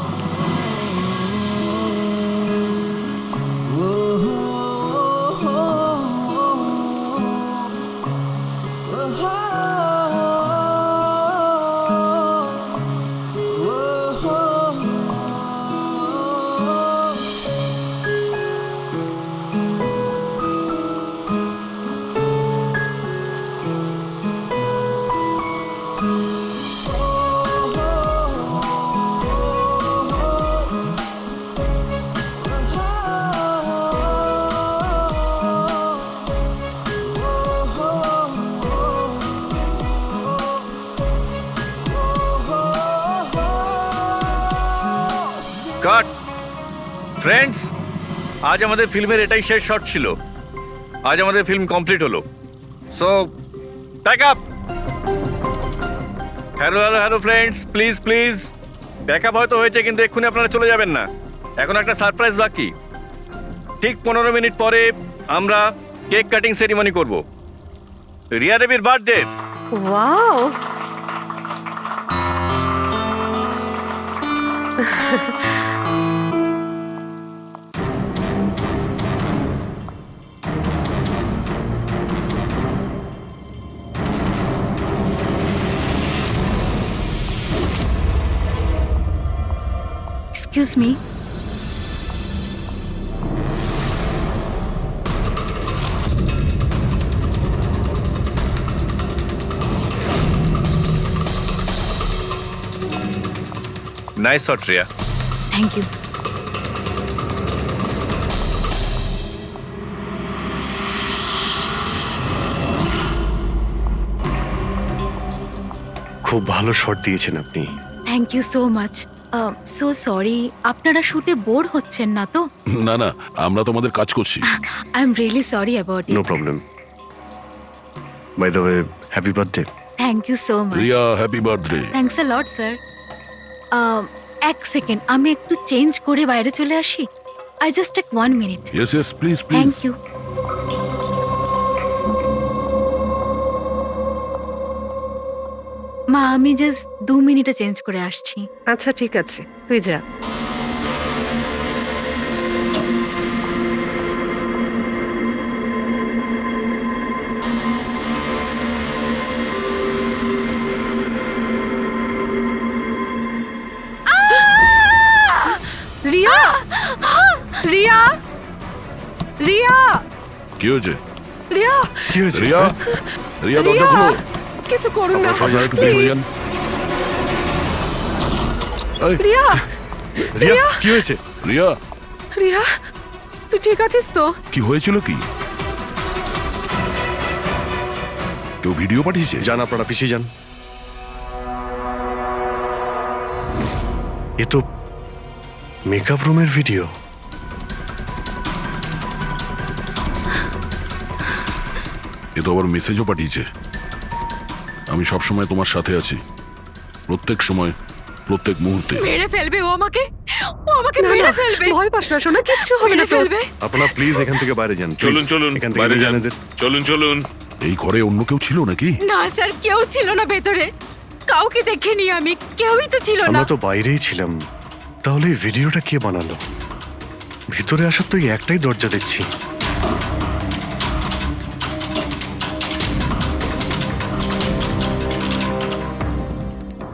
কাট। ফ্রেন্ডস, আজ আমাদের ফিল্মের এটাই শেষ শট ছিল। আজ আমাদের ফিল্ম কমপ্লিট হলো। So pack up. Hello friends, please pack up হয়তো হয়েছে, কিন্তু এক্ষুনি আপনারা চলে যাবেন না। এখন একটা সারপ্রাইজ বাকি। ঠিক 15 মিনিট পরে আমরা কেক কাটিং সেরিমনি করব, রিয়া দেবীর birthday. Wow excuse me, nice shot Riya. Thank you. খুব ভালো শট দিয়েছেন আপনি। Thank you so much. So sorry, আপনারা শুটে বোর হচ্ছেন না তো? না না, আমরা তোমাদের কাজ করছি। I am really sorry about no it. Problem. By the way, happy birthday. Thank you so much. Riya, happy birthday. Thanks a lot sir. এক সেকেন্ড, আমি একটু চেঞ্জ করে বাইরে চলে আসি। I just take 1 minute. Yes yes, please please. Thank you. মা, আমি জাস্ট 2 মিনিটে চেঞ্জ করে আসছি। আচ্ছা ঠিক আছে, তুই যা। রিয়া, রিয়া, রিয়া, কি হয়েছে? রিয়া, কি হয়েছে? রিয়া, রিয়া দরজা রিয়া, খোলো। কিছু করুন না আপনারা একটু পিছনে যান। এই, রিয়া, রিয়া, কি হয়েছে? রিয়া, রিয়া, তুই ঠিক আছিস তো? কি হয়েছিল কি? কেউ ভিডিও পাঠিয়েছে? যান, আপনারা পিছিয়ে যান। এ তো মেকআপ রুমের ভিডিও। এ তো আবার মেসেজও পাঠিয়েছে। আমি সব সময় তোমার সাথে আছি, প্রত্যেক সময়, প্রত্যেক মুহূর্তে। মেরে ফেলবে ও আমাকে, ও আমাকে না, মেরে না, ফেলবে। ভয় পাস না সোনা, কিচ্ছু হবে না মেরে তোর। ফেলবে। আপনারা প্লিজ এখান থেকে বাইরে যান। চলুন please। চলুন এখান থেকে বাইরে বেরিয়ে যান। যান এদের। চলুন চলুন। এই ঘরে অন্য কেউ ছিল নাকি? না স্যার, কেউ ছিল না ভেতরে, কাউকে দেখিনি আমি, কেউই তো ছিল না। আমরা তো বাইরেই ছিলাম। তাহলে এই ভিডিওটা কে বানালো? ভিতরে আসার তো এই একটাই দরজা দেখছি।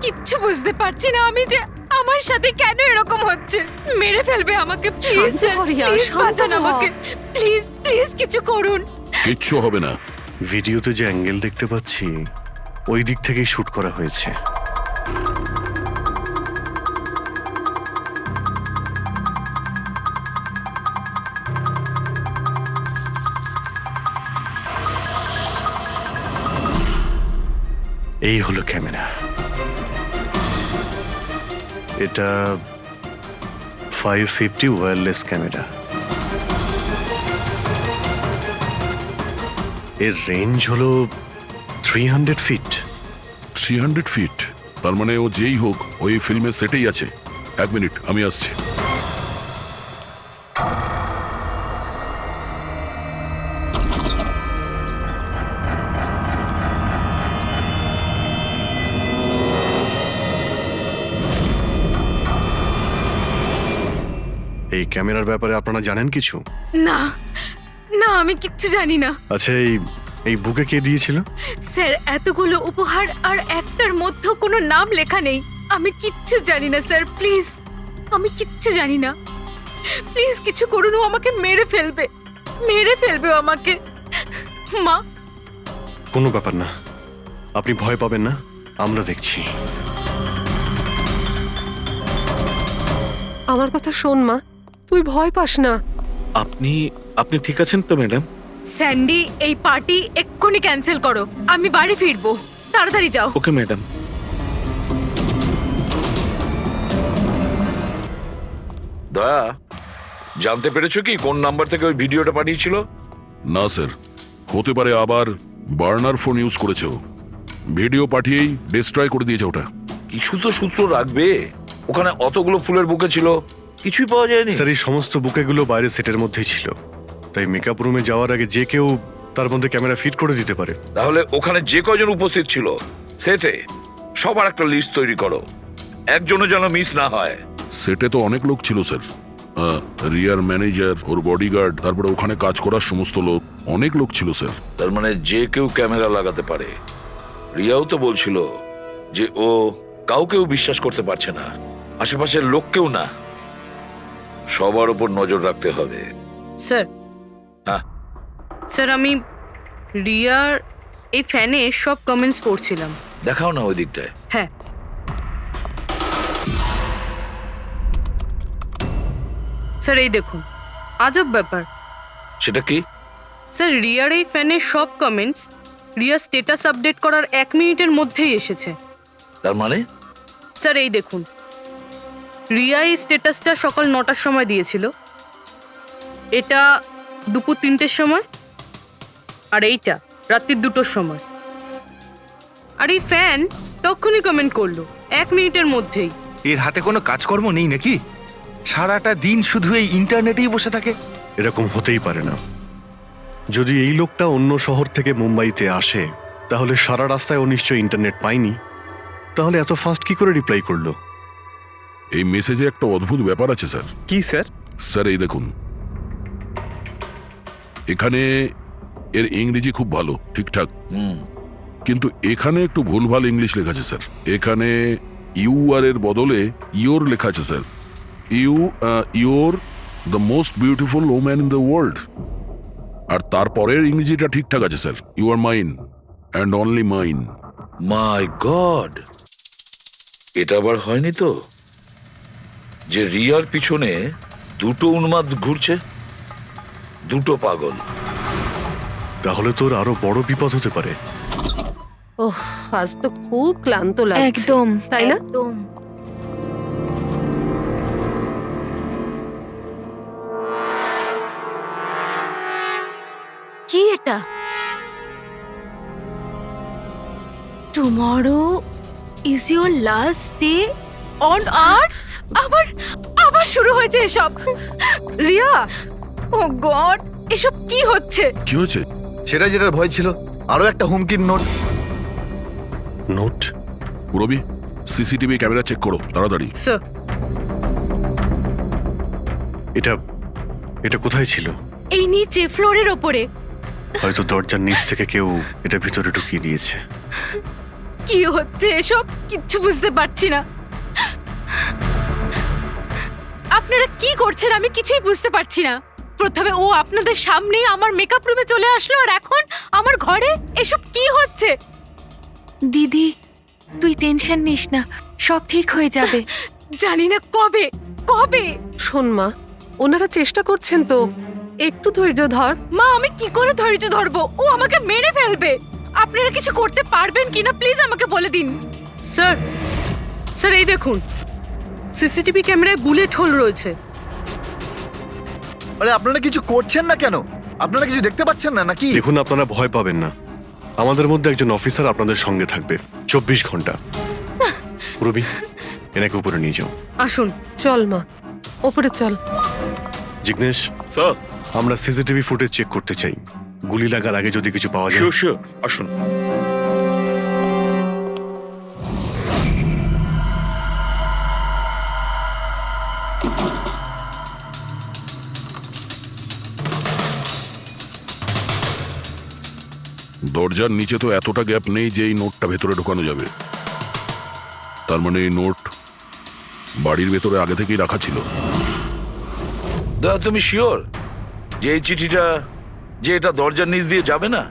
কিচ্ছু বুঝতে পারছি না আমি যে আমার সাথে কেন এরকম হচ্ছে। মেরে ফেলবে আমাকে, প্লিজ শান্ত স্যার, হ রিয়া, প্লিজ শান্ত বাঁচান হ। আমাকে, প্লিজ প্লিজ কিছু করুন। কিচ্ছু হবে না। ভিডিওতে যে অ্যাঙ্গেল দেখতে পাচ্ছি, ওই দিক থেকেই শুট করা হয়েছে। এই হলো ক্যামেরা। এটা 550 ওয়্যারলেস ক্যামেরা। এর রেঞ্জ হলো 300 ফিট। 300 ফিট? তার মানে ও যেই হোক ওই ফিল্মের সেটেই আছে। 1 মিনিট, আমি আসছি। এই ক্যামেরার ব্যাপারে আপনারা জানেন কিছু? না না, আমি কিচ্ছু জানি না আচ্ছা, এই বুকে কে দিয়েছিল? স্যার। এতগুলো উপহার আর একটার মধ্যে কোনো নাম লেখা নেই। আমি কিচ্ছু জানি না স্যার, প্লিজ, আমি কিচ্ছু জানি না। প্লিজ কিছু করুন, ও আমাকে মেরে ফেলবে, মেরে ফেলবে ও আমাকে। মা, কোনো ব্যাপার না, আপনি ভয় পাবেন না, আমরা দেখছি। আমার কথা শোন মা, তুই ভয় পাস না। আপনি আপনি ঠিক আছেন তো ম্যাডাম? স্যান্ডি, এই পার্টি এক্ষুনি ক্যান্সেল করো, আমি বাড়ি ফিরবো, তাড়াতাড়ি যাও। Okay madam. দয়া, জানতে পেরেছো কি কোন নাম্বার থেকে ওই ভিডিওটা পাঠিয়েছিল? না স্যার, হতে পারে আবার বার্নার ফোন ইউজ করেছে ও। ভিডিও পাঠিয়েই ডিস্ট্রয় করে দিয়েছে ওটা। কিছু তো সূত্র রাখবে। ওখানে অতগুলো ফুলের বুকে ছিল, কিছুই পাওয়া যায়নি। স্যার এই সমস্ত বুকেগুলো বাইরে সেটের মধ্যেই ছিল, তাই মেকআপ রুমে যাওয়ার আগে যে কেউ তার মধ্যে ক্যামেরা ফিট করে দিতে পারে। তাহলে ওখানে যে কজন উপস্থিত ছিল সেটে সবার একটা লিস্ট তৈরি করো, একজনও যেন মিস না হয়। সেটে তো অনেক লোক ছিল স্যার, রিয়ার ম্যানেজার, ওর বডিগার্ড, তারপরে ওখানে কাজ করার সমস্ত লোক, অনেক লোক ছিল স্যার। তার মানে যে কেউ ক্যামেরা লাগাতে পারে। রিয়াও তো বলছিল যে ও কাউকেও বিশ্বাস করতে পারছে না, আশেপাশের লোককেও না, সবার উপর নজর রাখতে হবে। স্যার, হ্যাঁ স্যার আমি রিয়ার এই ফ্যানে সব কমেন্টস পড়ছিলাম। দেখাও না ওই দিকটায়। হ্যাঁ, স্যার এই দেখুন, আজব ব্যাপার। সেটা কি? স্যার রিয়ার এই ফ্যানের সব কমেন্টস রিয়া স্ট্যাটাস আপডেট করার 1 মিনিটের মধ্যেই এসেছে। তার মানে স্যার এই দেখুন, রিয়া এই স্ট্যাটাসটা সকাল 9টার সময় দিয়েছিল, এটা দুপুর 3টের সময়, আর এইটা রাত্রির 2টোর সময়। আর এই ফ্যান তখনই কমেন্ট করলো 1 মিনিটের মধ্যেই। এর হাতে কোনো কাজকর্ম নেই নাকি? সারাটা দিন শুধু এই ইন্টারনেটেই বসে থাকে। এরকম হতেই পারে না। যদি এই লোকটা অন্য শহর থেকে মুম্বাইতে আসে, তাহলে সারা রাস্তায় ও নিশ্চয়ই ইন্টারনেট পায়নি, তাহলে এত ফাস্ট কি করে রিপ্লাই করলো? এই মেসেজে একটা অদ্ভুত ব্যাপার আছে স্যার। কি স্যার? স্যার এই দেখুন, এখানে এর ইংরেজি খুব ভালো, ঠিকঠাক, কিন্তু এখানে একটু ভুলভাল ইংলিশ লেখা আছে স্যার। এখানে ইউ আর এর বদলে ইয়োর লেখা আছে স্যার। Your the most beautiful woman in the world. আর তারপরের ইংরেজিটা ঠিকঠাক আছে sir, you are mine and only mine. My god, এটা আবার হয়নি তো যে রিয়ার পিছনে দুটো উন্মাদ ঘুরছে, দুটো পাগল? তাহলে তোর আরো বড় বিপদ হতে পারে। ওহ, আজ তো খুব ক্লান্ত লাগছে। একদম, তাই না? একদম। কি এটা? Tomorrow is your last day on earth? আবার আবার শুরু হয়েছে এসব। রিয়া, ও গড, এসব কি হচ্ছে? কি হয়েছে? সেটা যেটার ভয় ছিল, আরো একটা হুমকির নোট। নোট? রবি, সিসিটিভি ক্যামেরা চেক করো তাড়াতাড়ি। স্যার, এটা এটা কোথায় ছিল? এই নিচে ফ্লোরের ওপরে। হয়তো দরজার নিচ থেকে কেউ এটা ভিতরে ঢুকিয়ে দিয়েছে। কি হচ্ছে এসব? কিচ্ছু বুঝতে পারছি না। আপনারা কি করছেন আমি কিছুই বুঝতে পারছি না। প্রথমে ও আপনাদের সামনেই আমার মেকআপ রুমে চলে আসলো, আর এখন আমার ঘরে এসব কি হচ্ছে? দিদি, তুই টেনশন নিস না, সব ঠিক হয়ে যাবে। জানি না কবে কবে। শোন মা, ওনারা চেষ্টা করছেন তো, একটু ধৈর্য ধর। মা, আমি কি করে ধৈর্য ধরবো? ও আমাকে মেরে ফেলবে। আপনারা কিছু করতে পারবেন কিনা প্লিজ আমাকে বলে দিন। স্যার, স্যার এই দেখুন, সিসিটিভি ক্যামেরায় বুলেট হোল রয়েছে। আরে আপনারা কিছু করছেন না কেন? আপনারা কিছু দেখতে পাচ্ছেন না নাকি? দেখুন, আপনারা ভয় পাবেন না, আমাদের মধ্যে একজন অফিসার আপনাদের সঙ্গে থাকবে 24 ঘন্টা। রবি, এনাকে উপরে নিয়ে যাও। আসুন। চল মা, ওপরে চল। জিগ্নেশ স্যার, আমরা সিসিটিভি ফুটেজ চেক করতে চাই, গুলি লাগার আগে যদি কিছু পাওয়া যায়। শিওর শিওর, আসুন। দরজার নিচে তো এতটা গ্যাপ নেই যে এই নোটটা ভেতরে ঢোকানো যাবে। তার মানে এই নোট বাড়ির ভেতরে আগে থেকেই রাখা ছিল। দাদা, তুমি শিওর যে এই চিঠিটা যে এটা দরজার নিচ দিয়ে যাবে না?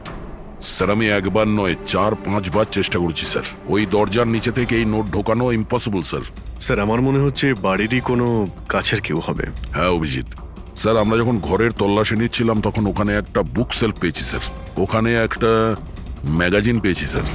স্যার, আমি একবার নয় 4-5 বার চেষ্টা করেছি স্যার। ওই দরজার নিচে থেকে এই নোট ঢোকানো ইম্পসিবল স্যার। স্যার, আমার মনে হচ্ছে বাড়িরই কোনো কাছের কেউ হবে। হ্যাঁ অভিজিৎ স্যার, আমরা যখন ঘরের তল্লাশি নিচ্ছিলাম তখন ওখানে একটা বুক সেলফ পেয়েছি স্যার, ওখানে একটা ম্যাগাজিন পেয়েছি স্যার।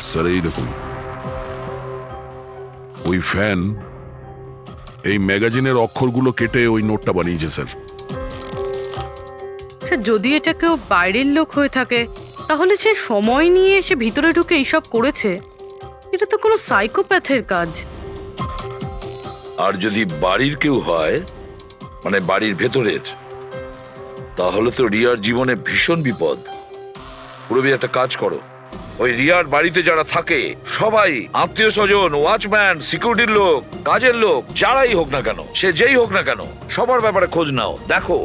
স্যার এই দেখুন, ওই ফ্যান এই ম্যাগাজিনের অক্ষরগুলো কেটে ওই নোটটা বানিয়েছে স্যার। স্যার যদি এটা কেউ বাইরের লোক হয়ে থাকে তাহলে সে সময় নিয়ে সে ভিতরে ঢুকে এইসব করেছে, এটা তো কোনো সাইকোপ্যাথের কাজ। আর যদি বাড়ির কেউ হয়, মানে বাড়ির ভেতরের, তাহলে তো রিয়ার জীবনে ভীষণ বিপদ। পুরবি একটা কাজ করো, ওই রিয়ার বাড়িতে যারা থাকে সবাই আত্মীয় স্বজন, ওয়াচম্যান, সিকিউরিটির লোক, কাজের লোক, যারাই হোক না কেন, সে যেই হোক না কেন, সবার ব্যাপারে খোঁজ নাও। দেখো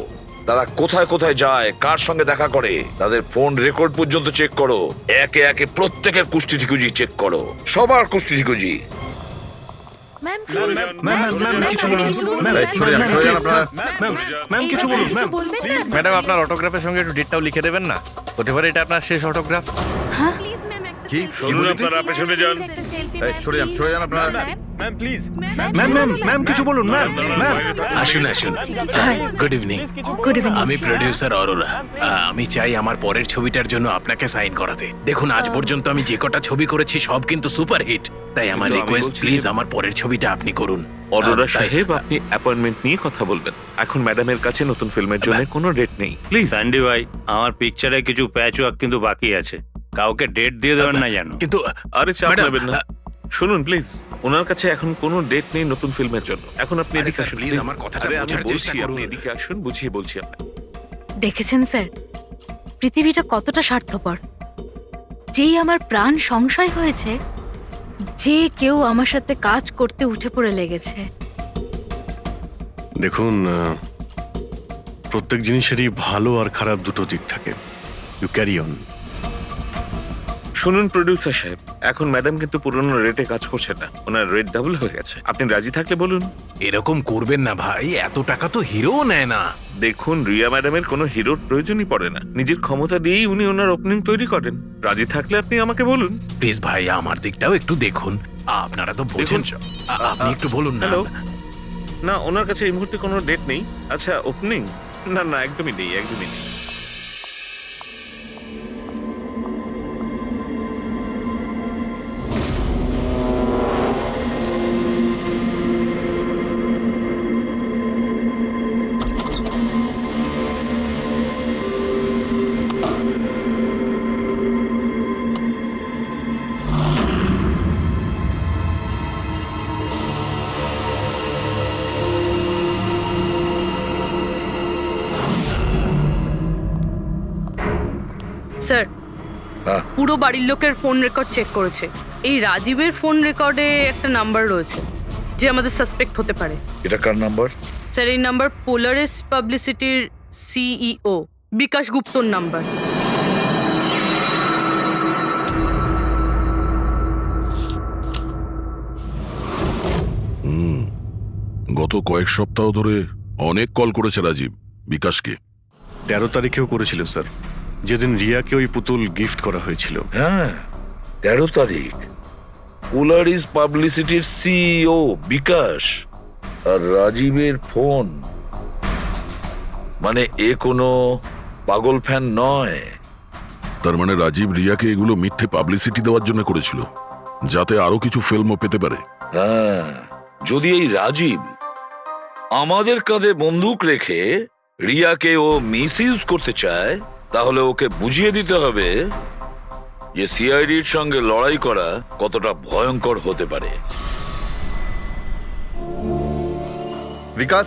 তারা কোথায় কোথায় যায়, কার সঙ্গে দেখা করে, তাদের ফোন রেকর্ড পর্যন্ত চেক করো। একে একে প্রত্যেকের কুষ্টি ঠিকুজি চেক করো, সবার কুষ্টি ঠিকুজি। ম্যাডাম আপনার অটোগ্রাফের সঙ্গে একটু ডেটটাও লিখে দেবেন না? হতে পারে এটা আপনার শেষ অটোগ্রাফ। শুনুন আপনারা পেছনে যান। ম্যাম কিছু বলুন ম্যাম। আসুন আসুন। Good evening. Good evening. আমি প্রোডিউসার অরোরা। আমি চাই আমার পরের ছবিটার জন্য আপনাকে সাইন করাতে। দেখুন আজ পর্যন্ত আমি যে কটা ছবি করেছি সব কিন্তু সুপারহিট, তাই আমার রিকোয়েস্ট প্লিজ আমার পরের ছবিটা আপনি করুন। অরোরা সাহেব, আপনি অ্যাপয়েন্টমেন্ট নিয়ে কথা বলবেন। এখন ম্যাডামের কাছে নতুন ফিল্মের জন্য কোনো ডেট নেই, প্লিজ। স্যান্ডি ভাই, আমার পিকচারে কিছু প্যাচ ওয়ার্ক কিন্তু বাকি আছে, কাউকে ডেট দিয়ে দেবেন না জানো। কিন্তু আরে চাপ ম্যাডাম, নেবেন না, শুনুন প্লিজ, ওনার কাছে এখন কোনো ডেট নেই নতুন ফিল্মের জন্য। এখন আপনি আরে এদিকে স্যার, আসুন প্লিজ আমার কথাটা আরে আমি বোঝার চেষ্টা বলছি, আপনি করুন। এদিকে আসুন, বুঝিয়ে বলছি আপনাকে। দেখেছেন স্যার, পৃথিবীটা কতটা স্বার্থপর। যেই আমার প্রাণ সংশয় হয়েছে, যে কেউ আমার সাথে কাজ করতে উঠে পড়ে লেগেছে। দেখুন, প্রত্যেক জিনিসেরই ভালো আর খারাপ দুটো দিক থাকে। You carry on. শুনুন প্রোডিউসার সাহেব, এখন ম্যাডাম কিন্তু পুরনো রেটে কাজ করছে না, ওনার রেট ডাবল হয়ে গেছে। আপনি রাজি থাকলে বলুন। এরকম করবেন না ভাই, এত টাকা তো হিরো নেয় না। দেখুন রিয়া ম্যাডামের কোনো হিরোর প্রয়োজনই পড়ে না, নিজের ক্ষমতা দিয়েই উনি ওনার ওপেনিং তৈরি করেন। রাজি থাকলে আপনি আমাকে বলুন। প্লিজ ভাই, আমার দিকটাও একটু দেখুন, আপনারা তো বোঝেন। আপনি একটু বলুন না। হ্যালো, না ওনার কাছে এই মুহূর্তে কোনো ডেট নেই। আচ্ছা ওপেনিং, না না একদমই নেই, একদমই নেই। স্যার, হ্যাঁ। পুরো বাড়ির লোকের ফোন রেকর্ড চেক করেছে। এই রাজীবের ফোন রেকর্ডে একটা নাম্বার রয়েছে যে আমাদের সাসপেক্ট হতে পারে। এটা কার নাম্বার? স্যার এই নাম্বার পোলারিস পাবলিসিটির সিইও বিকাশ গুপ্তর নাম্বার। গত কয়েক সপ্তাহ ধরে অনেক কল করেছে রাজীব বিকাশকে। 13 তারিখেও করেছিল স্যার, যেদিন রিয়াকে ওই পুতুল গিফট করা হয়েছিল। হ্যাঁ, 13 তারিখ। পোলারিস পাবলিসিটির সিইও বিকাশ আর রাজীবের ফোন, মানে এ কোনো পাগল ফ্যান নয়। তার মানে রাজীব রিয়াকে এগুলো মিথ্যে পাবলিসিটি দেওয়ার জন্য করেছিল, যাতে আরো কিছু ফিল্মও পেতে পারে। হ্যাঁ, যদি এই রাজীব আমাদের কাঁধে বন্দুক রেখে রিয়াকে ও মিসইউজ করতে চায়, তাহলে ওকে বুঝিয়ে দিতে হবে যে সিআইডির সঙ্গে লড়াই করা কতটা ভয়ঙ্কর হতে পারে। বিকাশ,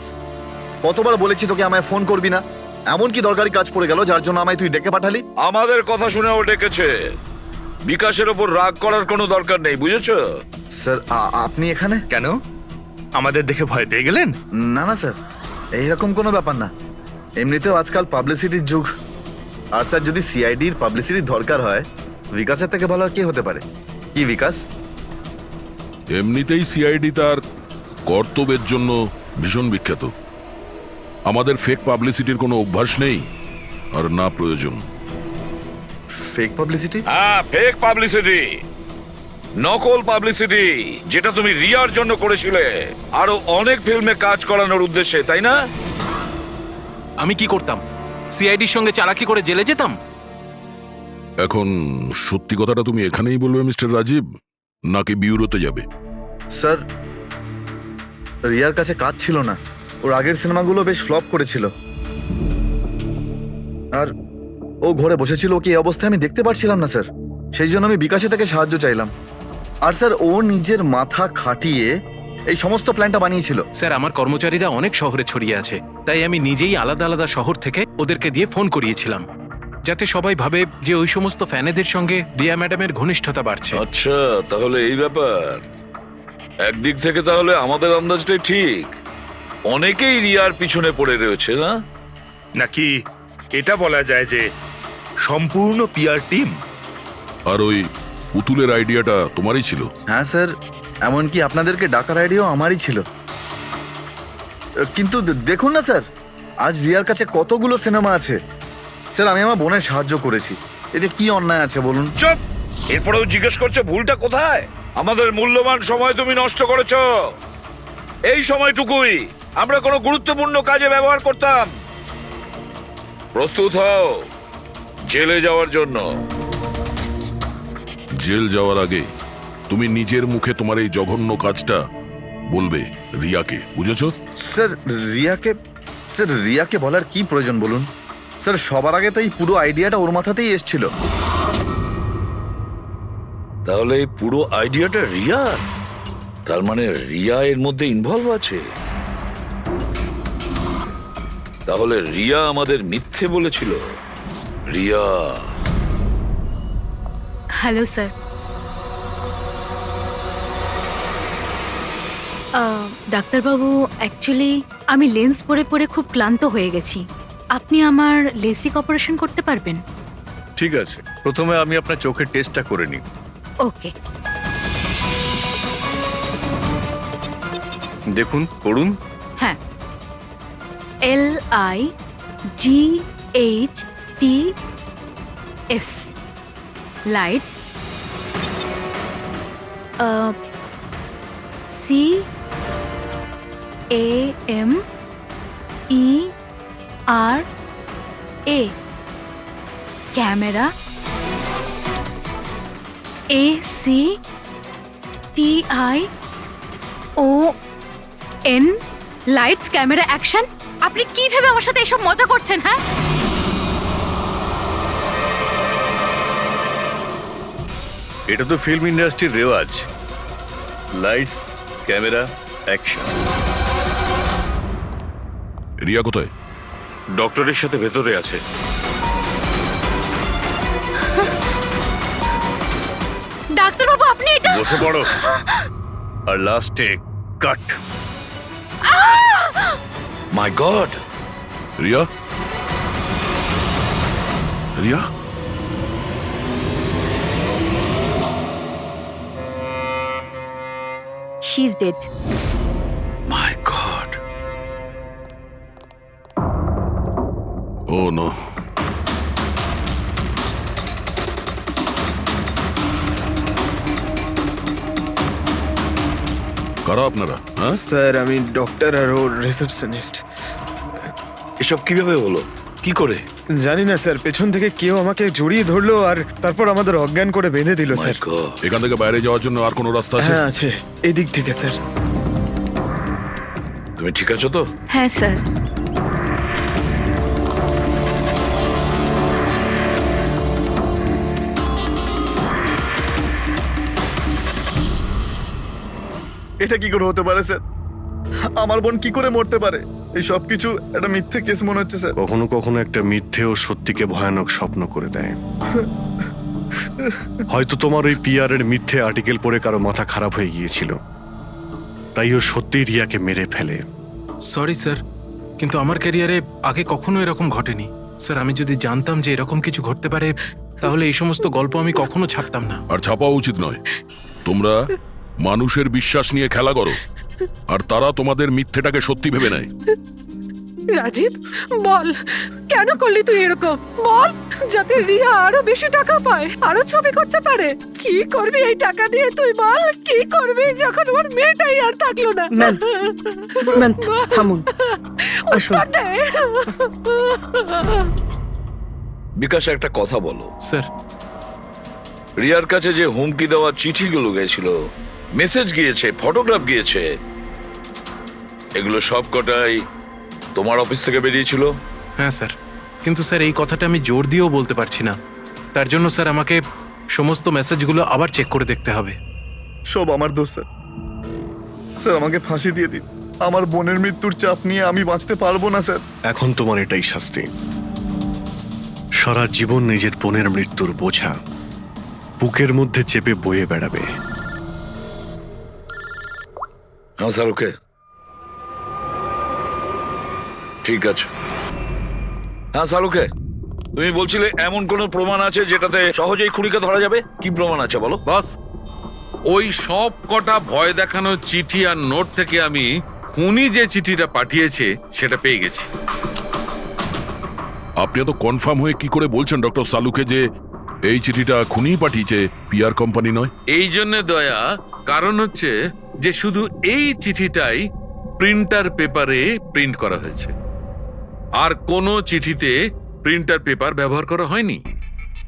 কতবার বলেছি তোকে আমায় ফোন করবি না? এমন কি দরকারি কাজ পড়ে গেল যার জন্য আমায় তুই ডেকে পাঠালি? আমাদের কথা শুনে ও ডেকেছে। বিকাশের ওপর রাগ করার কোনো দরকার নেই, বুঝেছো? স্যার, আপনি এখানে কেন, আমাদের দেখে ভয় পেয়ে গেলেন? না না স্যার, এইরকম কোনো ব্যাপার না। এমনিতেও আজকাল পাবলিসিটির যুগ। আর স্যার, যদি সিআইডির পাবলিসিটির দরকার হয়, বিকাশের থেকে ভালো আর কে হতে পারে? কি বিকাশ? এমনিতেই সিআইডি তার কর্তব্যের জন্য ভীষণ বিখ্যাত। আমাদের ফেক পাবলিসিটির কোনো অভ্যাস নেই, আর না প্রয়োজন। Fake publicity? হ্যাঁ, ফেক পাবলিসিটি, নকল পাবলিসিটি, যেটা তুমি রিয়ার জন্য করেছিলে আরো অনেক ফিল্মে কাজ করানোর উদ্দেশ্যে, তাই না? আমি কি করতাম? সিআইডির সঙ্গে চালাকি করে জেলে যেতাম? এখন সত্যি কথাটা তুমি এখানেই বলবে মিস্টার রাজীব, নাকি বিউরোতে যাবে? স্যার, রিয়ার কাছে কাজ ছিল না। ওর আগের সিনেমাগুলো বেশ ফ্লপ করেছিল, আর ও ঘরে বসেছিল। ওকে এই অবস্থায় আমি দেখতে পারছিলাম না স্যার, সেই জন্য আমি বিকাশে থেকে সাহায্য চাইলাম। আর স্যার, ও নিজের মাথা খাটিয়ে এই সমস্ত প্ল্যানটা বানিয়েছিল। স্যার, আমার কর্মচারীরা অনেক শহরে ছড়িয়ে আছে, তাই আমি নিজেই আলাদা আলাদা শহর থেকে ওদেরকে দিয়ে ফোন করিয়েছিলাম, যাতে সবাই ভাবে যে ওই সমস্ত ফ্যানেদের সঙ্গে রিয়া ম্যাডামের ঘনিষ্ঠতা বাড়ছে। আচ্ছা, তাহলে এই ব্যাপার। একদিক থেকে তাহলে আমাদের আন্দাজটাই ঠিক, অনেকেই রিয়ার পিছনে পড়ে রয়েছে না? নাকি এটা বলা যায় যে সম্পূর্ণ পিআর টিম? আর ওই পুতুলের আইডিয়াটা তোমারই ছিল? হ্যাঁ স্যার, এমনকি আপনাদেরকে ডাকার আইডিয়াও আমারই ছিল। কিন্তু দেখুন না স্যার, আজ রিয়ার কাছে কতগুলো সিনেমা আছে। স্যার, আমি আমার বোনের সাহায্য করেছি, এতে কি অন্যায় আছে বলুন? চুপ! এরপরেও জিজ্ঞেস করছো ভুলটা কোথায়? আমাদের মূল্যবান সময় তুমি নষ্ট করেছো। এই সময়টুকুই আমরা কোনো গুরুত্বপূর্ণ কাজে ব্যবহার করতাম। প্রস্তুত হও জেলে যাওয়ার জন্য। জেল যাওয়ার আগে তুমি নিজের মুখে তোমার এই জঘন্য কাজটা বলবে রিয়াকে, বুঝেছো? স্যার, রিয়াকে বলার কি প্রয়োজন বলুন? স্যার, সবার আগে তো এই পুরো আইডিয়াটা ওর মাথাতেই এসেছিল। তাহলে এই পুরো আইডিয়াটা রিয়া? তার মানে রিয়া এর মধ্যে ইনভলভ আছে। তাহলে রিয়া আমাদের মিথ্যে বলেছিল। রিয়া। Hello sir. ডাক্তারবাবু, অ্যাকচুয়ালি আমি লেন্স পরে পরে খুব ক্লান্ত হয়ে গেছি। আপনি আমার লেসিক অপারেশন করতে পারবেন? ঠিক আছে, প্রথমে আমি আপনার চোখের টেস্টটা করে নিই। ওকে। দেখুন, পড়ুন। হ্যাঁ, LIGHTS lights, CAMERA camera, ACTION lights, camera, action. আপনি কি ভেবে আমার সাথে এসব মজা করছেন? হ্যাঁ, এটা তো ফিল্ম ইন্ডাস্ট্রির রেওয়াজ। Lights, camera, action. রিয়া কোথায়? ডক্টরের সাথে ভেতরে আছে। ডাক্তারবাবু, আপনি এটা বসে পড়ো। আর লাস্টে cut. My god! Riya? Riya? She is dead. My god! Oh no. কারা আপনারা? হ্যাঁ স্যার, আমি ডক্টর আর ওর রিসেপশনিস্ট। এসব কিভাবে হলো? কি করে? জানি না স্যার, পেছন থেকে কেউ আমাকে জড়িয়ে ধরলো আর তারপর আমাদের অজ্ঞান করে বেঁধে দিল স্যার। এখান থেকে বাইরে যাওয়ার জন্য আর কোনো রাস্তা আছে? হ্যাঁ আছে, এদিক থেকে স্যার। তুমি ঠিক আছো তো? হ্যাঁ স্যার। এটা কি করে হতে পারে স্যার? আমার বোন কি করে মরতে পারে? এই সব কিছু একটা মিথ্যে কেস মনে হচ্ছে স্যার। কখনো কখনো একটা মিথ্যেও সত্যিকে ভয়ানক স্বপ্ন করে দেয়। হয়তো তোমার ওই পিআর এর মিথ্যে আর্টিকেল পড়ে কারো মাথা খারাপ হয়ে গিয়েছিল, তাই ও সত্যি রিয়াকে মেরে ফেলে। সরি স্যার, কিন্তু আমার ক্যারিয়ারে আগে কখনো এরকম ঘটেনি। স্যার, আমি যদি জানতাম যে এরকম কিছু ঘটতে পারে, তাহলে এই সমস্ত গল্প আমি কখনো ছাপতাম না। আর ছাপাও উচিত নয়। তোমরা মানুষের বিশ্বাস নিয়ে খেলা করো, আর তারা তোমাদের মিথ্যেটাকে সত্যি ভেবে নেয়। রাজীব, বল কেন করলি তুই এরকম? বল, যাতে রিয়া আরো বেশি টাকা পায়, আরো ছবি করতে পারে। কি করবি এই টাকা দিয়ে তুই? বল, কি করবি যখন ওর মেয়েটাই আর থাকলো না? ম্যাম, থামুন, আসুন। উত্তর দে। বিকাশ, একটা কথা বলো। স্যার, রিয়ার কাছে যে হুমকি দেওয়া চিঠিগুলো গেছিল, মেসেজ গিয়েছে, ফটোগ্রাফ গিয়েছে, এগুলো সব কটাই তোমার অফিস থেকে বেরিয়েছিল? হ্যাঁ স্যার, কিন্তু স্যার এই কথাটা আমি জোর দিয়েও বলতে পারছি না। তার জন্য স্যার আমাকে সমস্ত মেসেজগুলো আবার চেক করে দেখতে হবে। সব আমার দোষ স্যার। স্যার আমাকে ফাঁসি দিয়ে দিন। আমার বোনের মৃত্যুর চাপ নিয়ে আমি বাঁচতে পারবো না স্যার। এখন তোমার এটাই শাস্তি। সারা জীবন নিজের বোনের মৃত্যুর বোঝা বুকের মধ্যে চেপে বয়ে বেড়াবে। হ্যাঁ স্যার, ওকে, ঠিক আছে। হ্যাঁ স্যার, ওকে। তুমি বলছিলে এমন কোন প্রমাণ আছে যেটাতে সহজেই খুনিকে ধরা যাবে? কি প্রমাণ আছে বলো? বস, ওই সব কটা ভয় দেখানো চিঠি আর নোট থেকে আমি খুনি যে চিঠিটা পাঠিয়েছে সেটা পেয়ে গেছি। আপনি এত কনফার্ম হয়ে কি করে বলছেন ডক্টর সালুকে যে এই চিঠিটা খুনিই পাঠিয়েছে, পিআর কোম্পানি নয়? এই জন্য দয়া, কারণ হচ্ছে যে শুধু এই চিঠিটাই প্রিন্টার পেপারে প্রিন্ট করা হয়েছে, আর কোনো চিঠিতে প্রিন্টার পেপার ব্যবহার করা হয়নি।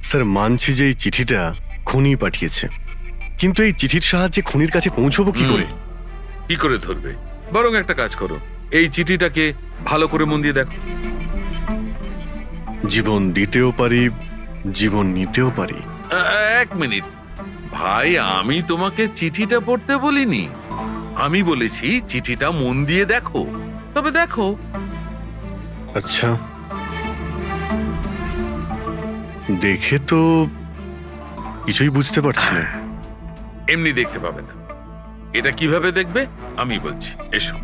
স্যার মানছি যে এই চিঠিটা খুনি পাঠিয়েছে, কিন্তু এই চিঠির সাহায্যে খুনির কাছে পৌঁছবো কি করে? কি করে ধরবে? বরং একটা কাজ করো, এই চিঠিটাকে ভালো করে মন দিয়ে দেখো। জীবন দিতেও পারি, জীবন নিতেও পারি। এক মিনিট ভাই, আমি তোমাকে চিঠিটা পড়তে বলিনি, আমি বলেছি চিঠিটা মন দিয়ে দেখো। তবে দেখো। আচ্ছা, দেখে তো কিছুই বুঝতে পারছি না। এমনি দেখতে পাবে না, এটা কিভাবে দেখবে আমি বলছি, এসো।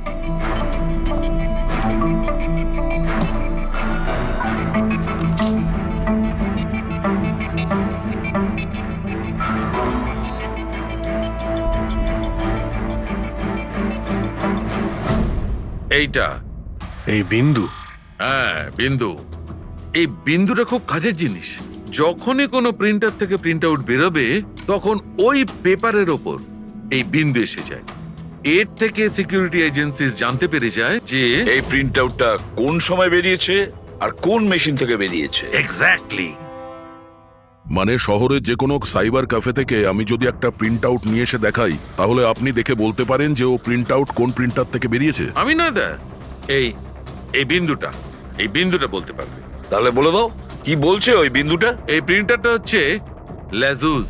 এইটা এই বিন্দু? হ্যাঁ, বিন্দু। এই বিন্দুটা খুব কাজের জিনিস। যখনই কোনো প্রিন্টার থেকে প্রিন্ট আউট বেরোবে তখন ওই পেপারের ওপর এই বিন্দু এসে যায়। এর থেকে সিকিউরিটি এজেন্সিস জানতে পেরে যায় যে এই প্রিন্ট আউটটা কোন সময় বেরিয়েছে আর কোন মেশিন থেকে বেরিয়েছে। এক্স্যাক্টলি। মানে শহরের যে কোনো সাইবার ক্যাফে থেকে আমি যদি একটা প্রিন্ট আউট নিয়ে এসে দেখাই, তাহলে আপনি দেখে বলতে পারেন যে ও প্রিন্ট আউট কোন প্রিন্টার থেকে বেরিয়েছে? আমি না দা, এই বিন্দুটা বলতে পারবে। তাহলে বলে দাও, কি বলছে ওই বিন্দুটা? এই প্রিন্টারটা হচ্ছে লেজুস,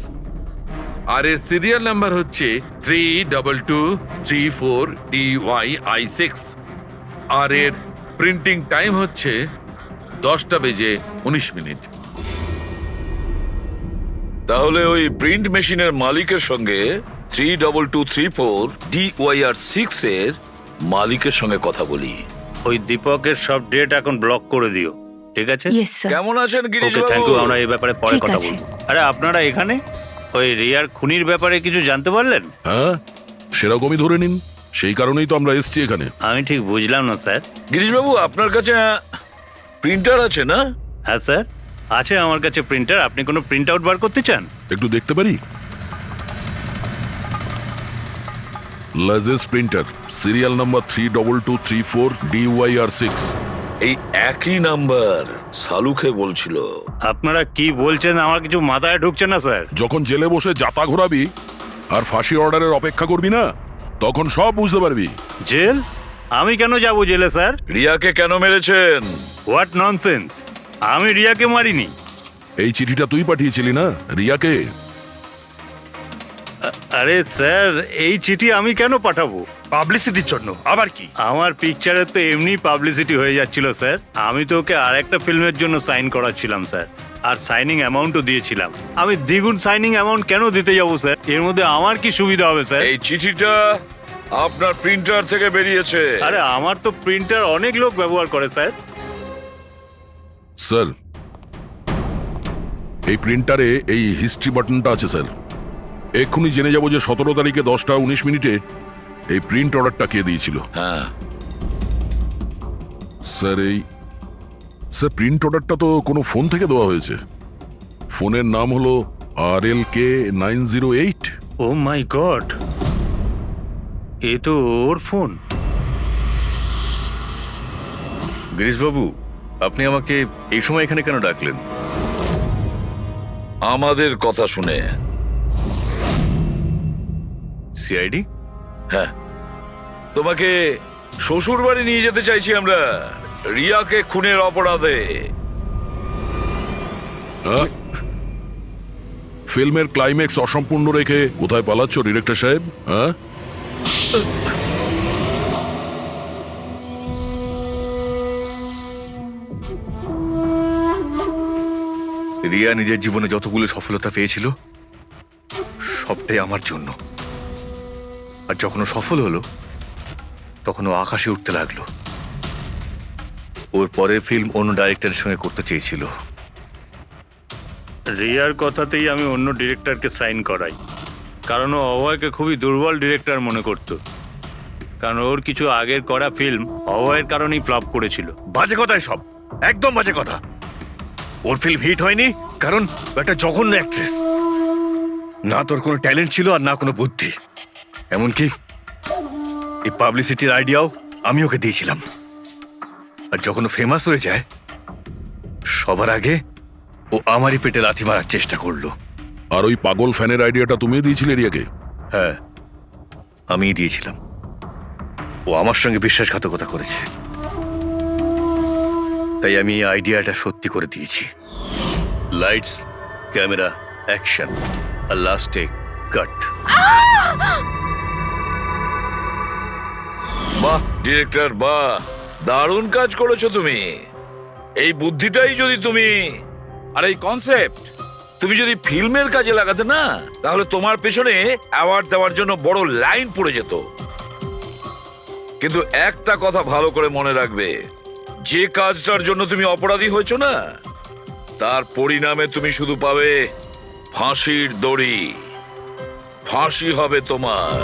আর এর সিরিয়াল নাম্বার হচ্ছে 32234DYI6, আর এর প্রিন্টিং টাইম হচ্ছে 10:19। তাহলে ওই প্রিন্ট মেশিনের মালিকের সঙ্গে 32234DYR6 এর মালিকের সঙ্গে কথা বলি। ওই দীপকের সব ডেট এখন ব্লক করে দিও, ঠিক আছে? কেমন আছেন গিরিশ ওকে, থ্যাংক বাবু? ইউ। আমরা এই ব্যাপারে পরে কথা বলবো। আরে আপনারা এখানে ওই রিয়ার খুনির ব্যাপারে কিছু জানতে পারলেন? হ্যাঁ, সেরকমই ধরে নিন, সেই কারণেই তো আমরা এসেছি এখানে। আমি ঠিক বুঝলাম না স্যার। গিরিশ বাবু, আপনার কাছে প্রিন্টার আছে না? হ্যাঁ স্যার, আছে আমার কাছে প্রিন্টার। আপনি কোনো প্রিন্ট আউট বার করতে চান? একটু দেখতে পারি? লেজেস প্রিন্টার, সিরিয়াল নাম্বার 32234DYR6। এই একই নাম্বার সালুকে বলছিল। আপনারা কি বলছেন আমার কিছু মাথায় ঢুকছে না স্যার। যখন জেলে বসে জাতা ঘোরাবি আর ফাঁসি অর্ডারের অপেক্ষা করবি না, তখন সব বুঝতে পারবি। জেল? আমি কেন যাব জেলে স্যার? রিয়াকে কেন মেরেছেন? What nonsense! আমি রিয়াকে মারিনি। এই চিঠিটা তুই পাঠিয়েছিলি না রিয়াকে? আরে স্যার, এই চিঠি আমি কেন পাঠাবো? পাবলিসিটির জন্য। আবার কি? আমার পিকচারের তো এমনি পাবলিসিটি হয়ে যাচ্ছিল স্যার। আমি তো ওকে আর একটা ফিল্মের জন্য সাইন করাচ্ছিলাম স্যার, আর সাইনিং অ্যামাউন্টও দিয়েছিলাম। আমি দ্বিগুণ সাইনিং অ্যামাউন্ট কেন দিতে যাবো স্যার? এর মধ্যে আমার কি সুবিধা হবে স্যার? এই চিঠিটা আপনার প্রিন্টার থেকে বেরিয়েছে। আরে আমার তো প্রিন্টার অনেক লোক ব্যবহার করে স্যার। স্যার, এই প্রিন্টারে এই হিস্ট্রি বাটনটা আছে স্যার। এক্ষুনি জেনে যাব যে 17 তারিখে 10:19 এই প্রিন্ট অর্ডারটা কে দিয়েছিল। হ্যাঁ স্যার, স্যার প্রিন্ট অর্ডারটা তো কোনো ফোন থেকে দেওয়া হয়েছে। ফোনের নাম হলো RLK908। ও মাই গড, এ তো ওর ফোন। গিরিশবাবু, আপনি আমাকে এই সময় এখানে কেন ডাকলেন? আমাদের কথা শুনে সিআইডি? হ্যাঁ, তোমাকে শ্বশুর বাড়ি নিয়ে যেতে চাইছি আমরা, রিয়াকে খুনের অপরাধে। হ্যাঁ? ফিল্মের ক্লাইম্যাক্স অসম্পূর্ণ রেখে কোথায় পালাচ্ছ ডিরেক্টর সাহেব? হ্যাঁ, রিয়া নিজের জীবনে যতগুলো সফলতা পেয়েছিল সবটাই আমার জন্য। আর যখন ও সফল হলো তখন ও আকাশে উঠতে লাগলো। ওর পরের ফিল্ম অন্য ডাইরেক্টরের সঙ্গে করতে চেয়েছিল। রিয়ার কথাতেই আমি অন্য ডিরেক্টরকে সাইন করাই, কারণ ও অভয়কে খুবই দুর্বল ডিরেক্টর মনে করত। কারণ ওর কিছু আগের করা ফিল্ম অভয়ের কারণেই ফ্লপ করেছিল। বাজে কথা সব, একদম বাজে কথা। ওর ফিল্ম হিট হয়নি কারণ ও একটা জঘন্য অ্যাক্ট্রেস। না তোর কোনো ট্যালেন্ট ছিল আর না কোনো বুদ্ধি। এমনকি এই পাবলিসিটির আইডিয়াও আমি ওকে দিয়েছিলাম। আর যখন ও ফেমাস হয়ে যায় সবার আগে ও আমারই পেটে লাথি মারার চেষ্টা করলো। আর ওই পাগল ফ্যানের আইডিয়াটা তুমি দিয়েছিলে রিয়াকে? হ্যাঁ, আমিই দিয়েছিলাম। ও আমার সঙ্গে বিশ্বাসঘাতকতা করেছে, তাই আমি এই আইডিয়াটা সত্যি করে দিয়েছি। লাইটস, ক্যামেরা, অ্যাকশন, আর লাস্টে কাট। বাহ ডিরেক্টর, বাহ, দারুণ কাজ করেছো তুমি। এই বুদ্ধিটাই যদি তুমি আর এই কনসেপ্ট তুমি যদি ফিল্মের কাজে লাগাতে না, তাহলে তোমার পেছনে অ্যাওয়ার্ড দেওয়ার জন্য বড় লাইন পড়ে যেত। কিন্তু একটা কথা ভালো করে মনে রাখবে, যে কাজটার জন্য তুমি অপরাধী হয়েছো না, তার পরিণামে তুমি শুধু পাবে ফাঁসির দড়ি। ফাঁসি হবে তোমার।